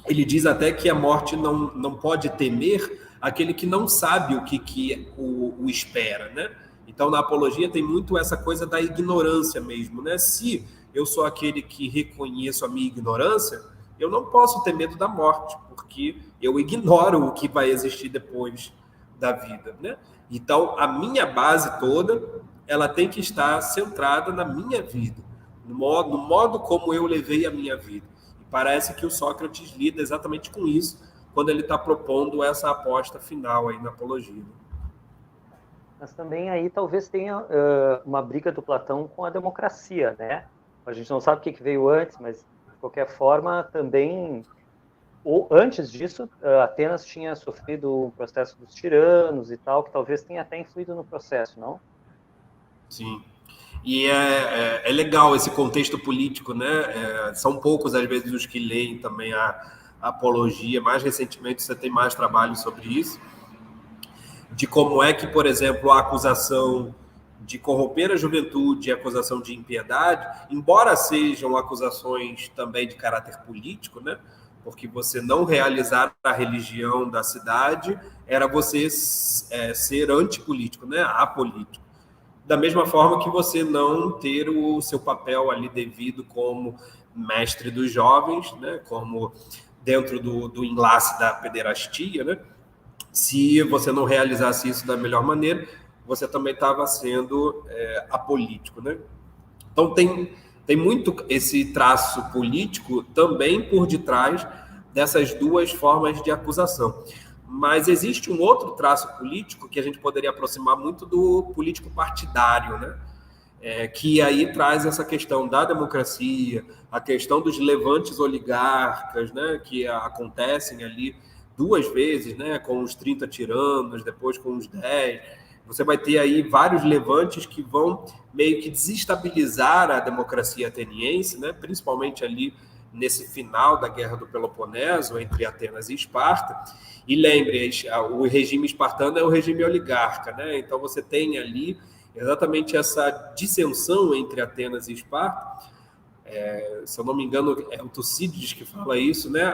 Ele diz até que a morte não pode temer aquele que não sabe o que o espera, né? Então, na apologia tem muito essa coisa da ignorância mesmo, né? Se eu sou aquele que reconheço a minha ignorância, eu não posso ter medo da morte, porque eu ignoro o que vai existir depois da vida, né? Então, a minha base toda, ela tem que estar centrada na minha vida, no modo como eu levei a minha vida. E parece que o Sócrates lida exatamente com isso, quando ele está propondo essa aposta final aí na apologia. Mas também aí talvez tenha uma briga do Platão com a democracia, né? A gente não sabe o que veio antes, mas de qualquer forma também, ou antes disso, Atenas tinha sofrido o processo dos tiranos e tal, que talvez tenha até influído no processo, não? Sim. E é legal esse contexto político, né? São poucos, às vezes, os que leem também a apologia. Mais recentemente, você tem mais trabalho sobre isso, de como é que, por exemplo, a acusação de corromper a juventude e a acusação de impiedade, embora sejam acusações também de caráter político, né? Porque você não realizar a religião da cidade era você ser antipolítico, né? Apolítico. Da mesma forma que você não ter o seu papel ali devido como mestre dos jovens, né? Como dentro do enlace da pederastia, né? Se você não realizasse isso da melhor maneira, você também estava sendo apolítico, né? Então, tem muito esse traço político também por detrás dessas duas formas de acusação. Mas existe um outro traço político que a gente poderia aproximar muito do político partidário, né? Que aí traz essa questão da democracia, a questão dos levantes oligarcas, né? Que acontecem ali duas vezes, né, com os 30 tiranos, depois com os 10. Você vai ter aí vários levantes que vão meio que desestabilizar a democracia ateniense, né, principalmente ali nesse final da Guerra do Peloponeso, entre Atenas e Esparta. E lembre, o regime espartano é o regime oligarca, né? Então você tem ali exatamente essa dissensão entre Atenas e Esparta. Se eu não me engano, é o Tucídides que fala isso, né?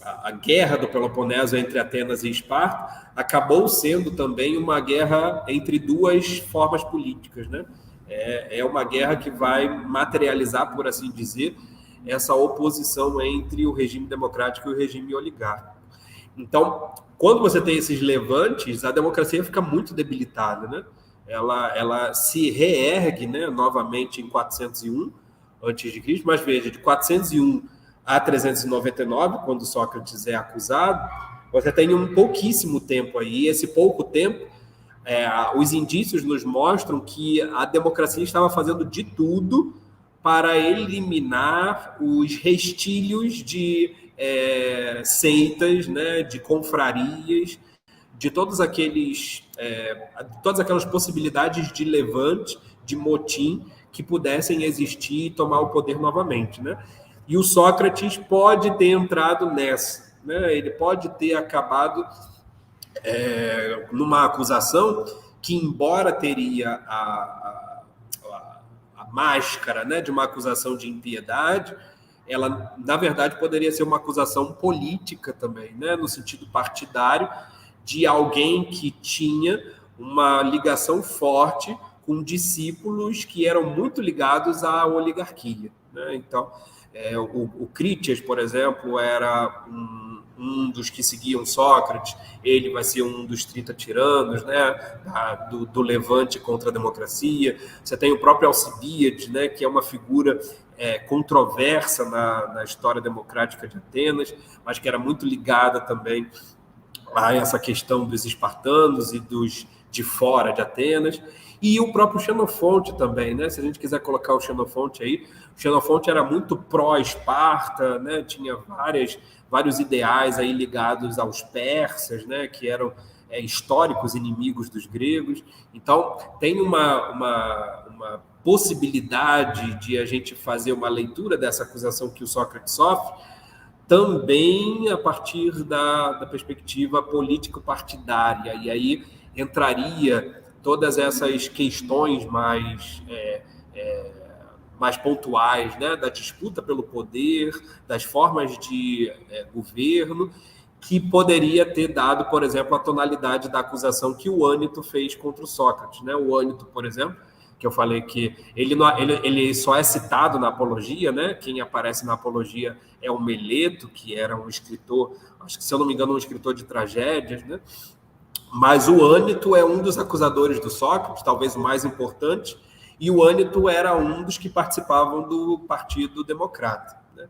A guerra do Peloponeso entre Atenas e Esparta acabou sendo também uma guerra entre duas formas políticas, né? É uma guerra que vai materializar, por assim dizer, essa oposição entre o regime democrático e o regime oligárquico. Então, quando você tem esses levantes, a democracia fica muito debilitada, né? ela se reergue, né, novamente em 401 a.C., mas veja, de 401 a 399, quando Sócrates é acusado, você tem um pouquíssimo tempo aí. Esse pouco tempo, os indícios nos mostram que a democracia estava fazendo de tudo para eliminar os restílios de seitas, né, de confrarias, de todas aquelas possibilidades de levante, de motim, que pudessem existir e tomar o poder novamente, né? E o Sócrates pode ter entrado nessa, né? Ele pode ter acabado numa acusação que, embora teria a máscara, né, de uma acusação de impiedade, ela, na verdade, poderia ser uma acusação política também, né, no sentido partidário, de alguém que tinha uma ligação forte com discípulos que eram muito ligados à oligarquia, né? Então, o Critias, por exemplo, era um dos que seguiam Sócrates. Ele vai ser um dos 30 tiranos, né, do levante contra a democracia. Você tem o próprio Alcibíades, né, que é uma figura controversa na história democrática de Atenas, mas que era muito ligada também a essa questão dos espartanos e dos de fora de Atenas. E o próprio Xenofonte também, né? Se a gente quiser colocar o Xenofonte aí, o Xenofonte era muito pró-Esparta, né? Tinha vários ideais aí ligados aos persas, né? Que eram históricos inimigos dos gregos. Então, tem uma possibilidade de a gente fazer uma leitura dessa acusação que o Sócrates sofre, também a partir da perspectiva político-partidária. E aí entraria todas essas questões mais pontuais, né, da disputa pelo poder, das formas de governo, que poderia ter dado, por exemplo, a tonalidade da acusação que o Ânito fez contra o Sócrates, né? O Ânito, por exemplo, que eu falei que ele só é citado na Apologia, né? Quem aparece na Apologia é o Meleto, que era um escritor, acho que, se eu não me engano, um escritor de tragédias, né? Mas o Ânito é um dos acusadores do Sócrates, talvez o mais importante, e o Ânito era um dos que participavam do Partido Democrata, né?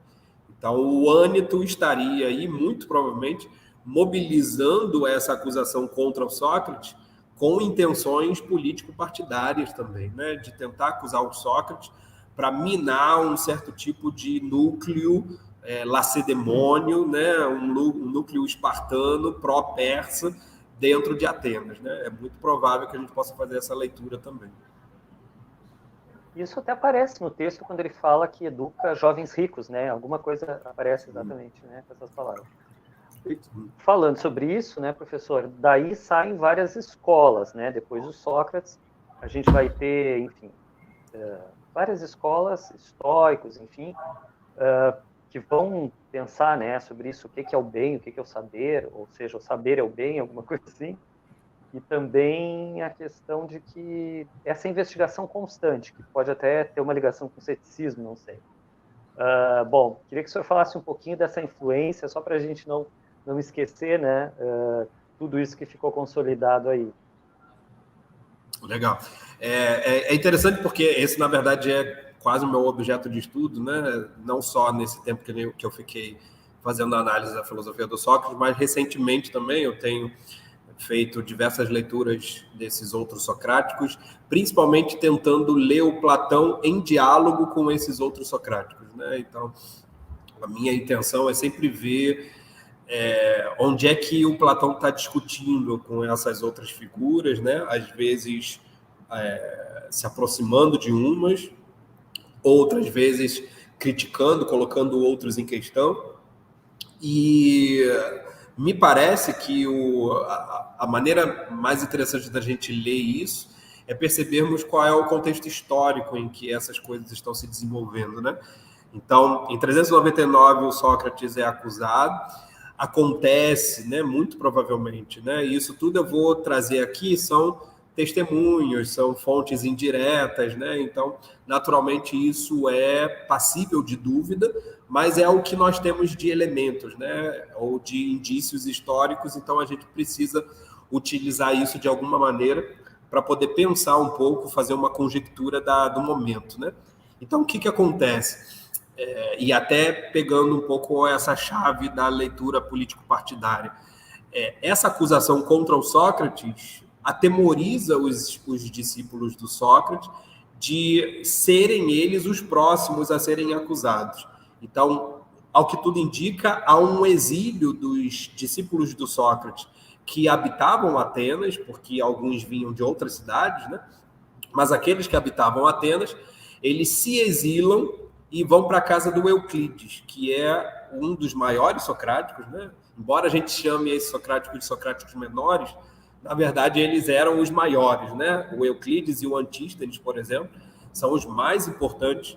Então, o Ânito estaria aí, muito provavelmente, mobilizando essa acusação contra o Sócrates com intenções político-partidárias também, né? De tentar acusar o Sócrates para minar um certo tipo de núcleo lacedemônio, né? Um núcleo espartano, pró-persa, dentro de Atenas, né? É muito provável que a gente possa fazer essa leitura também. Isso até aparece no texto quando ele fala que educa jovens ricos, né? Alguma coisa aparece exatamente, né, com essas palavras. Falando sobre isso, né, professor, daí saem várias escolas, né? Depois do Sócrates, a gente vai ter, enfim, várias escolas, estoicos, enfim, que vão pensar, né, sobre isso, o que é o bem, o que é o saber, ou seja, o saber é o bem, alguma coisa assim. E também a questão de que essa investigação constante, que pode até ter uma ligação com o ceticismo, não sei. Bom, queria que o senhor falasse um pouquinho dessa influência, só para a gente não esquecer, né, tudo isso que ficou consolidado aí. Legal. É interessante porque esse, na verdade, é quase o meu objeto de estudo, né? Não só nesse tempo que eu fiquei fazendo a análise da filosofia do Sócrates, mas recentemente também eu tenho feito diversas leituras desses outros socráticos, principalmente tentando ler o Platão em diálogo com esses outros socráticos, né? Então, a minha intenção é sempre ver onde é que o Platão está discutindo com essas outras figuras, né? Às vezes se aproximando de umas, outras vezes criticando, colocando outros em questão. E me parece que a maneira mais interessante da gente ler isso é percebermos qual é o contexto histórico em que essas coisas estão se desenvolvendo, né? Então, em 399, o Sócrates é acusado, acontece, né, muito provavelmente, né? E isso tudo eu vou trazer aqui, são testemunhos, são fontes indiretas, né? Então, naturalmente, isso é passível de dúvida, mas é o que nós temos de elementos, né? Ou de indícios históricos, então a gente precisa utilizar isso de alguma maneira para poder pensar um pouco, fazer uma conjectura do momento, né? Então, o que acontece? E até pegando um pouco essa chave da leitura político-partidária, essa acusação contra o Sócrates atemoriza os discípulos do Sócrates de serem eles os próximos a serem acusados. Então, ao que tudo indica, há um exílio dos discípulos do Sócrates que habitavam Atenas, porque alguns vinham de outras cidades, né? Mas aqueles que habitavam Atenas, eles se exilam e vão para a casa do Euclides, que é um dos maiores socráticos, né? Embora a gente chame esses socráticos de socráticos menores, na verdade eles eram os maiores, né? O Euclides e o Antístenes, por exemplo, são os mais importantes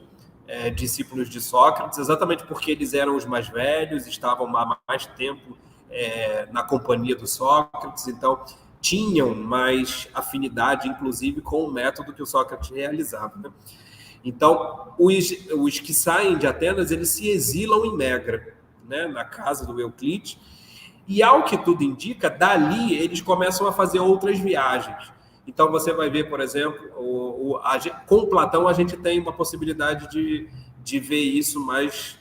discípulos de Sócrates, exatamente porque eles eram os mais velhos, estavam há mais tempo na companhia do Sócrates, então tinham mais afinidade, inclusive, com o método que o Sócrates realizava, né? Então, os que saem de Atenas, eles se exilam em Megra, né, na casa do Euclides, e ao que tudo indica, dali eles começam a fazer outras viagens. Então, você vai ver, por exemplo, com Platão a gente tem uma possibilidade de ver isso mais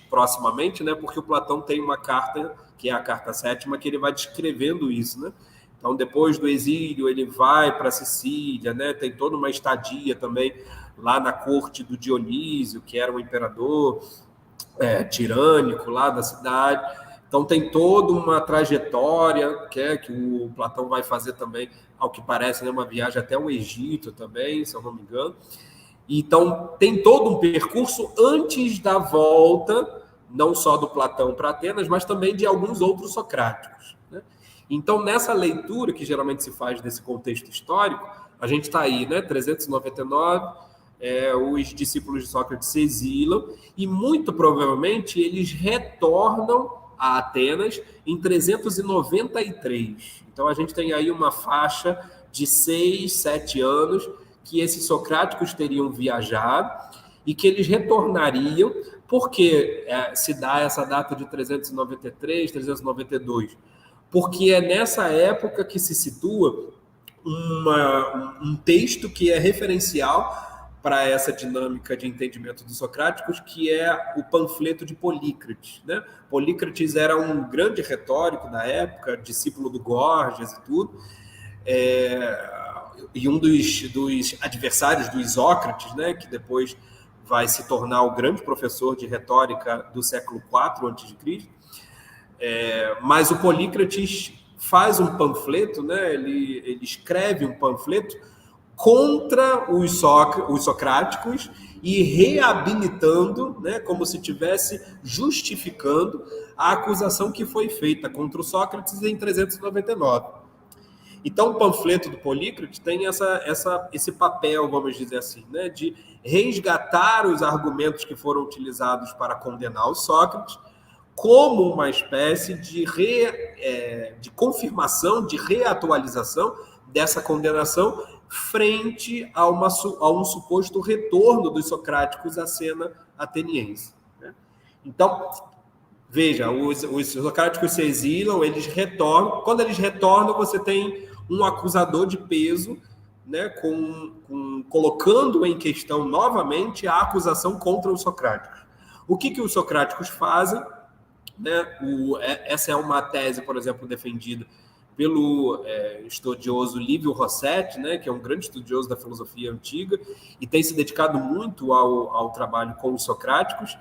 proximamente, né, porque o Platão tem uma carta, que é a carta 7ª, que ele vai descrevendo isso, né? Então, depois do exílio, ele vai para Sicília, né? Tem toda uma estadia também lá na corte do Dionísio, que era um imperador tirânico lá da cidade. Então, tem toda uma trajetória que o Platão vai fazer também, ao que parece, né? Uma viagem até o Egito também, se eu não me engano. Então, tem todo um percurso antes da volta, não só do Platão para Atenas, mas também de alguns outros socráticos, né? Então, nessa leitura que geralmente se faz desse contexto histórico, a gente está aí, né, 399, os discípulos de Sócrates se exilam e, muito provavelmente, eles retornam a Atenas em 393. Então, a gente tem aí uma faixa de 6, 7 anos que esses socráticos teriam viajado e que eles retornariam. Por que se dá essa data de 393, 392? Porque é nessa época que se situa um texto que é referencial para essa dinâmica de entendimento dos socráticos, que é o panfleto de Polícrates, né? Polícrates era um grande retórico da época, discípulo do Gorgias e tudo, e um dos adversários do Isócrates, né, que depois vai se tornar o grande professor de retórica do século IV a.C., mas o Polícrates faz um panfleto, né, ele escreve um panfleto contra os socráticos e reabilitando, né, como se estivesse justificando a acusação que foi feita contra o Sócrates em 399. Então, o panfleto do Polícrates tem esse papel, vamos dizer assim, né, de resgatar os argumentos que foram utilizados para condenar o Sócrates como uma espécie de confirmação, de reatualização dessa condenação frente a um suposto retorno dos socráticos à cena ateniense, né? Então, veja, os socráticos se exilam, eles retornam. Quando eles retornam, você tem um acusador de peso, né, colocando em questão novamente a acusação contra os socráticos. O que os socráticos fazem? Né, essa é uma tese, por exemplo, defendida pelo estudioso Lívio Rossetti, né, que é um grande estudioso da filosofia antiga e tem se dedicado muito ao trabalho com os socráticos.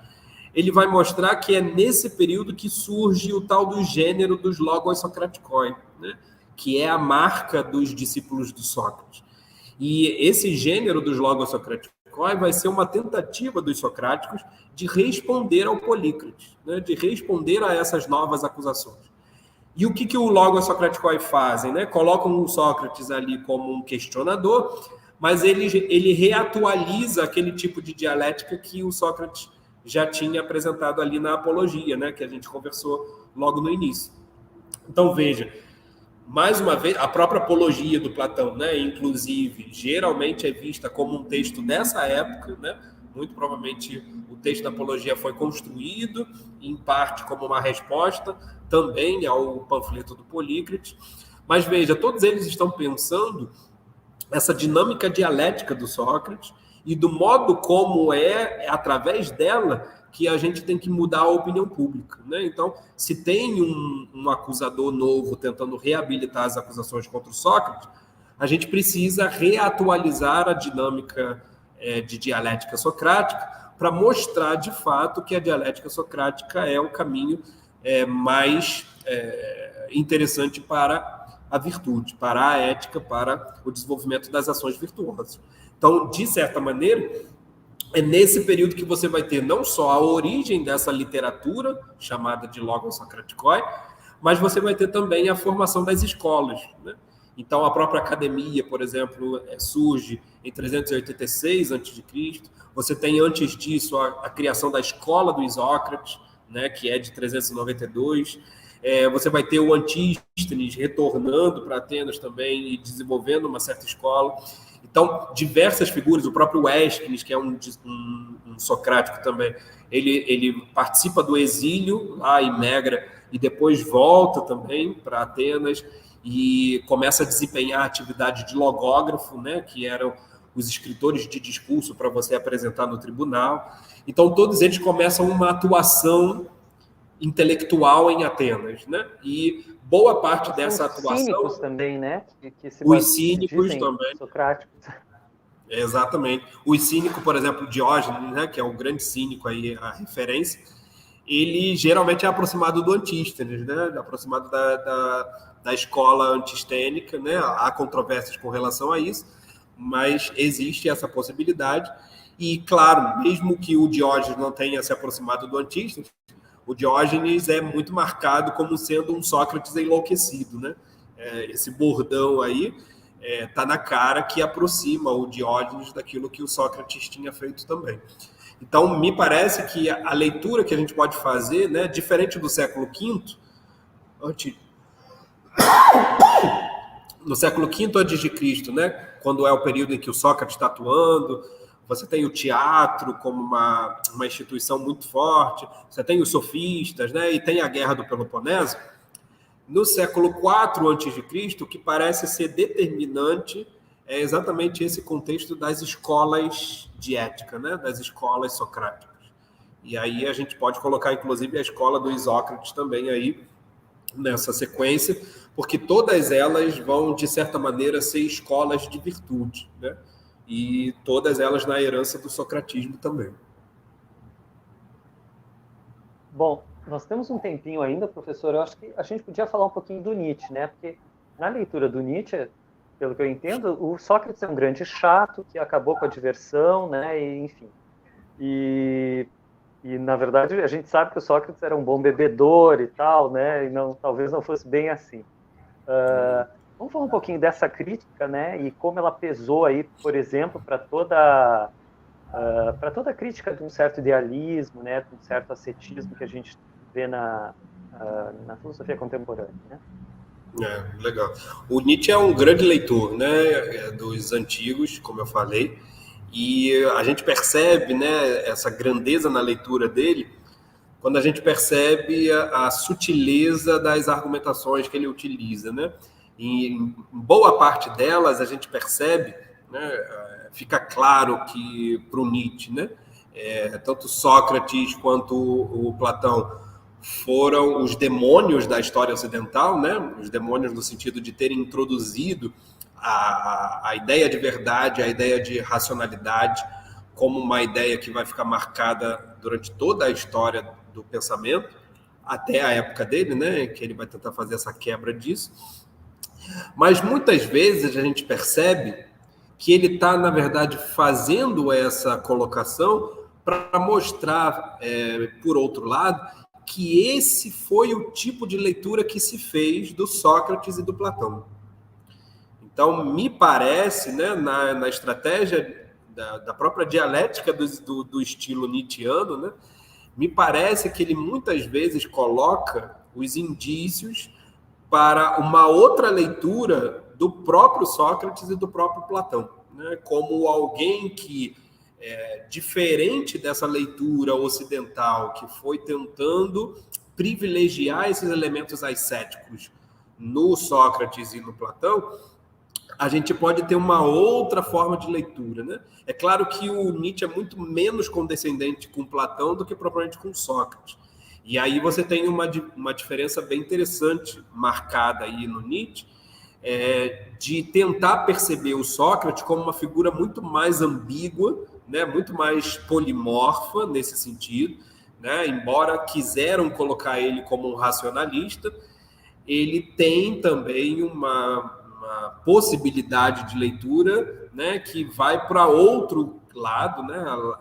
Ele vai mostrar que é nesse período que surge o tal do gênero dos logos socraticoi, né, que é a marca dos discípulos do Sócrates. E esse gênero dos logos socraticoi vai ser uma tentativa dos socráticos de responder ao Polícrates, né, de responder a essas novas acusações. E o que o logos socraticoi fazem? Né? Colocam o Sócrates ali como um questionador, mas ele reatualiza aquele tipo de dialética que o Sócrates já tinha apresentado ali na Apologia, né, que a gente conversou logo no início. Então, veja, mais uma vez, a própria Apologia do Platão, né, inclusive, geralmente é vista como um texto dessa época, né? Muito provavelmente o texto da Apologia foi construído, em parte, como uma resposta também ao panfleto do Polícrates, Mas veja, todos eles estão pensando essa dinâmica dialética do Sócrates e do modo como é através dela que a gente tem que mudar a opinião pública, né? Então, se tem um acusador novo tentando reabilitar as acusações contra o Sócrates, a gente precisa reatualizar a dinâmica de dialética socrática para mostrar, de fato, que a dialética socrática é o caminho mais interessante para a virtude, para a ética, para o desenvolvimento das ações virtuosas. Então, de certa maneira, é nesse período que você vai ter não só a origem dessa literatura, chamada de Logos Socraticoi, mas você vai ter também a formação das escolas, né? Então, a própria academia, por exemplo, surge em 386 a.C. Você tem, antes disso, a criação da escola do Isócrates, né, que é de 392. Você vai ter o Antístenes retornando para Atenas também e desenvolvendo uma certa escola. Então, diversas figuras, o próprio Ésquines, que é um socrático também, ele participa do exílio lá em Megra e depois volta também para Atenas e começa a desempenhar a atividade de logógrafo, né, que eram os escritores de discurso para você apresentar no tribunal. Então, todos eles começam uma atuação intelectual em Atenas, né? E boa parte dessa atuação... Os cínicos também, né? Os cínicos também. Socráticos. Exatamente. Os cínicos, por exemplo, Diógenes, né, que é o grande cínico aí, a referência, ele geralmente é aproximado do Antístenes, né? Aproximado da escola antistênica, né? Há controvérsias com relação a isso, mas existe essa possibilidade. E, claro, mesmo que o Diógenes não tenha se aproximado do Antístenes, o Diógenes é muito marcado como sendo um Sócrates enlouquecido, né? Esse bordão aí tá na cara que aproxima o Diógenes daquilo que o Sócrates tinha feito também. Então, me parece que a leitura que a gente pode fazer, né, diferente do século V, no século V a.C., né, quando é o período em que o Sócrates está atuando, você tem o teatro como uma instituição muito forte, você tem os sofistas, né, e tem a Guerra do Peloponeso. No século IV a.C., o que parece ser determinante é exatamente esse contexto das escolas de ética, né, das escolas socráticas. E aí a gente pode colocar, inclusive, a escola do Isócrates também aí nessa sequência, porque todas elas vão, de certa maneira, ser escolas de virtude, né? E todas elas na herança do socratismo também. Bom, nós temos um tempinho ainda, professor. Eu acho que a gente podia falar um pouquinho do Nietzsche, né? Porque na leitura do Nietzsche, pelo que eu entendo, o Sócrates é um grande chato que acabou com a diversão, né? E, enfim. E na verdade, a gente sabe que o Sócrates era um bom bebedor e tal, né? E talvez não fosse bem assim. Vamos falar um pouquinho dessa crítica, né? E como ela pesou aí, por exemplo, para toda a crítica de um certo idealismo, né? De um certo ascetismo que a gente vê na filosofia contemporânea, né? Legal. O Nietzsche é um grande leitor, né? Dos antigos, como eu falei, e a gente percebe, né, essa grandeza na leitura dele quando a gente percebe a sutileza das argumentações que ele utiliza, né? E em boa parte delas a gente percebe, né, fica claro que para o Nietzsche, né, tanto Sócrates quanto o Platão foram os demônios da história ocidental, né? Os demônios no sentido de terem introduzido a ideia de verdade, a ideia de racionalidade, como uma ideia que vai ficar marcada durante toda a história do pensamento, até a época dele, né? Que ele vai tentar fazer essa quebra disso. Mas muitas vezes a gente percebe que ele está, na verdade, fazendo essa colocação para mostrar, por outro lado, que esse foi o tipo de leitura que se fez do Sócrates e do Platão. Então, me parece, né, na estratégia da própria dialética do estilo nietzschiano, né, me parece que ele muitas vezes coloca os indícios para uma outra leitura do próprio Sócrates e do próprio Platão, né, como alguém que, diferente dessa leitura ocidental, que foi tentando privilegiar esses elementos ascéticos no Sócrates e no Platão, a gente pode ter uma outra forma de leitura, né? É claro que o Nietzsche é muito menos condescendente com Platão do que propriamente com Sócrates. E aí você tem uma diferença bem interessante marcada aí no Nietzsche, de tentar perceber o Sócrates como uma figura muito mais ambígua, né? Muito mais polimorfa nesse sentido, né? Embora quiseram colocar ele como um racionalista, ele tem também uma possibilidade de leitura, né, que vai para outro lado, né,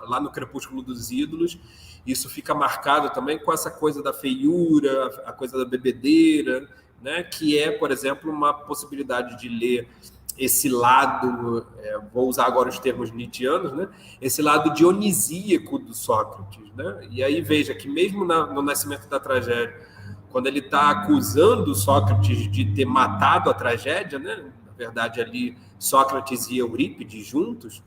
lá no Crepúsculo dos Ídolos. Isso fica marcado também com essa coisa da feiura, a coisa da bebedeira, né, que é, por exemplo, uma possibilidade de ler esse lado, vou usar agora os termos nietzschianos, né, esse lado dionisíaco do Sócrates, né? E aí veja que mesmo no Nascimento da Tragédia, quando ele está acusando Sócrates de ter matado a tragédia, né? Na verdade ali Sócrates e Eurípides juntos,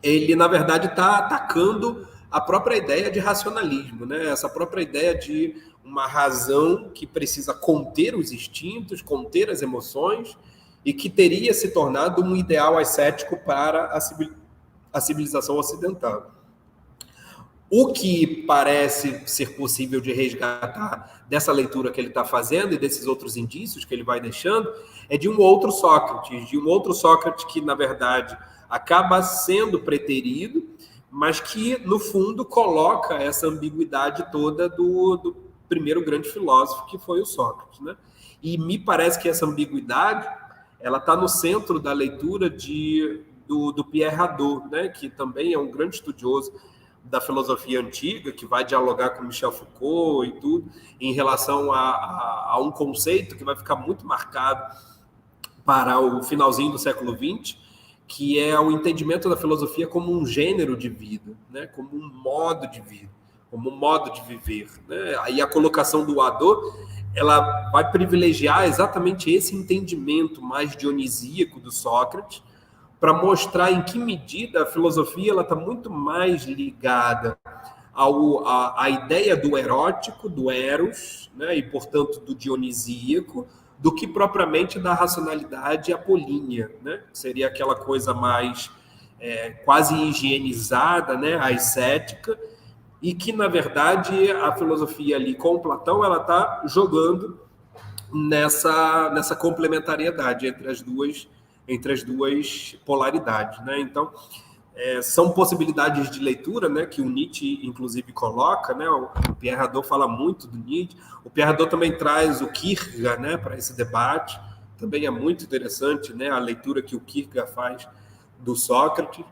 ele na verdade está atacando a própria ideia de racionalismo, né? Essa própria ideia de uma razão que precisa conter os instintos, conter as emoções, e que teria se tornado um ideal ascético para a civilização ocidental. O que parece ser possível de resgatar dessa leitura que ele está fazendo e desses outros indícios que ele vai deixando é de um outro Sócrates que, na verdade, acaba sendo preterido, mas que, no fundo, coloca essa ambiguidade toda do primeiro grande filósofo, que foi o Sócrates, né? E me parece que essa ambiguidade ela está no centro da leitura do Pierre Hadot, né? Que também é um grande estudioso da filosofia antiga, que vai dialogar com Michel Foucault e tudo, em relação a um conceito que vai ficar muito marcado para o finalzinho do século XX, que é o entendimento da filosofia como um gênero de vida, né? Como um modo de vida, como um modo de viver, né? Aí a colocação do Hadot, ela vai privilegiar exatamente esse entendimento mais dionisíaco do Sócrates, para mostrar em que medida a filosofia está muito mais ligada à ideia do erótico, do eros, né, e, portanto, do dionisíaco, do que propriamente da racionalidade apolínea, né? Seria aquela coisa mais quase higienizada, né, ascética, e que, na verdade, a filosofia ali com Platão ela está jogando nessa complementariedade entre as duas polaridades, né? Então, são possibilidades de leitura, né, que o Nietzsche, inclusive, coloca, né? O Pierre Hadot fala muito do Nietzsche. O Pierre Hadot também traz o Kierkegaard, né, para esse debate. Também é muito interessante, né, a leitura que o Kierkegaard faz do Sócrates.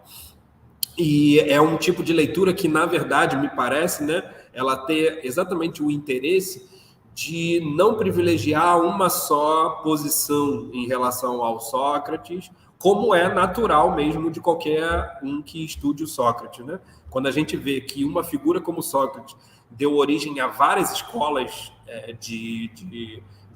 E é um tipo de leitura que, na verdade, me parece, né, ela tem exatamente o interesse de não privilegiar uma só posição em relação ao Sócrates, como é natural mesmo de qualquer um que estude o Sócrates, né? Quando a gente vê que uma figura como Sócrates deu origem a várias escolas de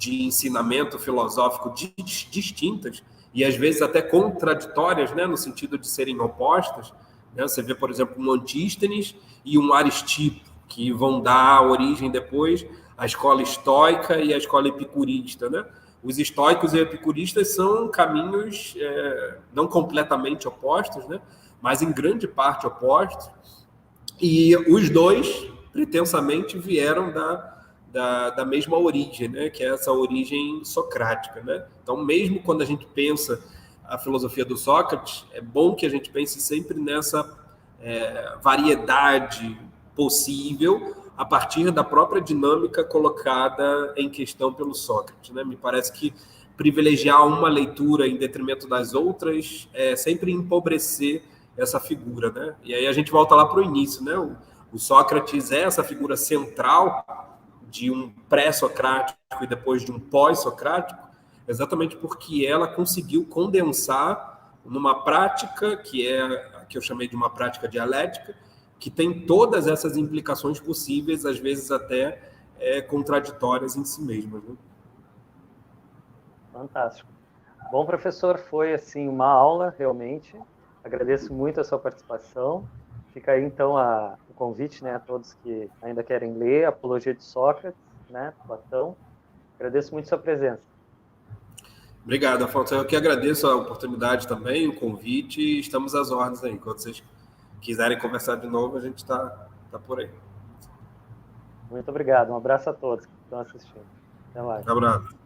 ensinamento filosófico distintas, e às vezes até contraditórias, né, no sentido de serem opostas, né? Você vê, por exemplo, um Antístenes e um Aristipo, que vão dar origem depois à escola estoica e à escola epicurista, né? Os estoicos e epicuristas são caminhos não completamente opostos, né? Mas em grande parte opostos, e os dois pretensamente vieram da mesma origem, né? Que é essa origem socrática, né? Então, mesmo quando a gente pensa a filosofia do Sócrates, é bom que a gente pense sempre nessa variedade possível a partir da própria dinâmica colocada em questão pelo Sócrates, né? Me parece que privilegiar uma leitura em detrimento das outras é sempre empobrecer essa figura, né? E aí a gente volta lá para o início, né? O Sócrates é essa figura central de um pré-socrático e depois de um pós-socrático, exatamente porque ela conseguiu condensar numa prática que é a que eu chamei de uma prática dialética, que tem todas essas implicações possíveis, às vezes até contraditórias em si mesmas, né? Fantástico. Bom, professor, foi assim uma aula, realmente. Agradeço muito a sua participação. Fica aí, então, o convite, né, a todos que ainda querem ler Apologia de Sócrates, né, Platão. Agradeço muito a sua presença. Obrigado, Afonso. Eu que agradeço a oportunidade também, o convite, e estamos às ordens aí. Quando vocês quiserem conversar de novo, a gente está por aí. Muito obrigado. Um abraço a todos que estão assistindo. Até mais. Um abraço.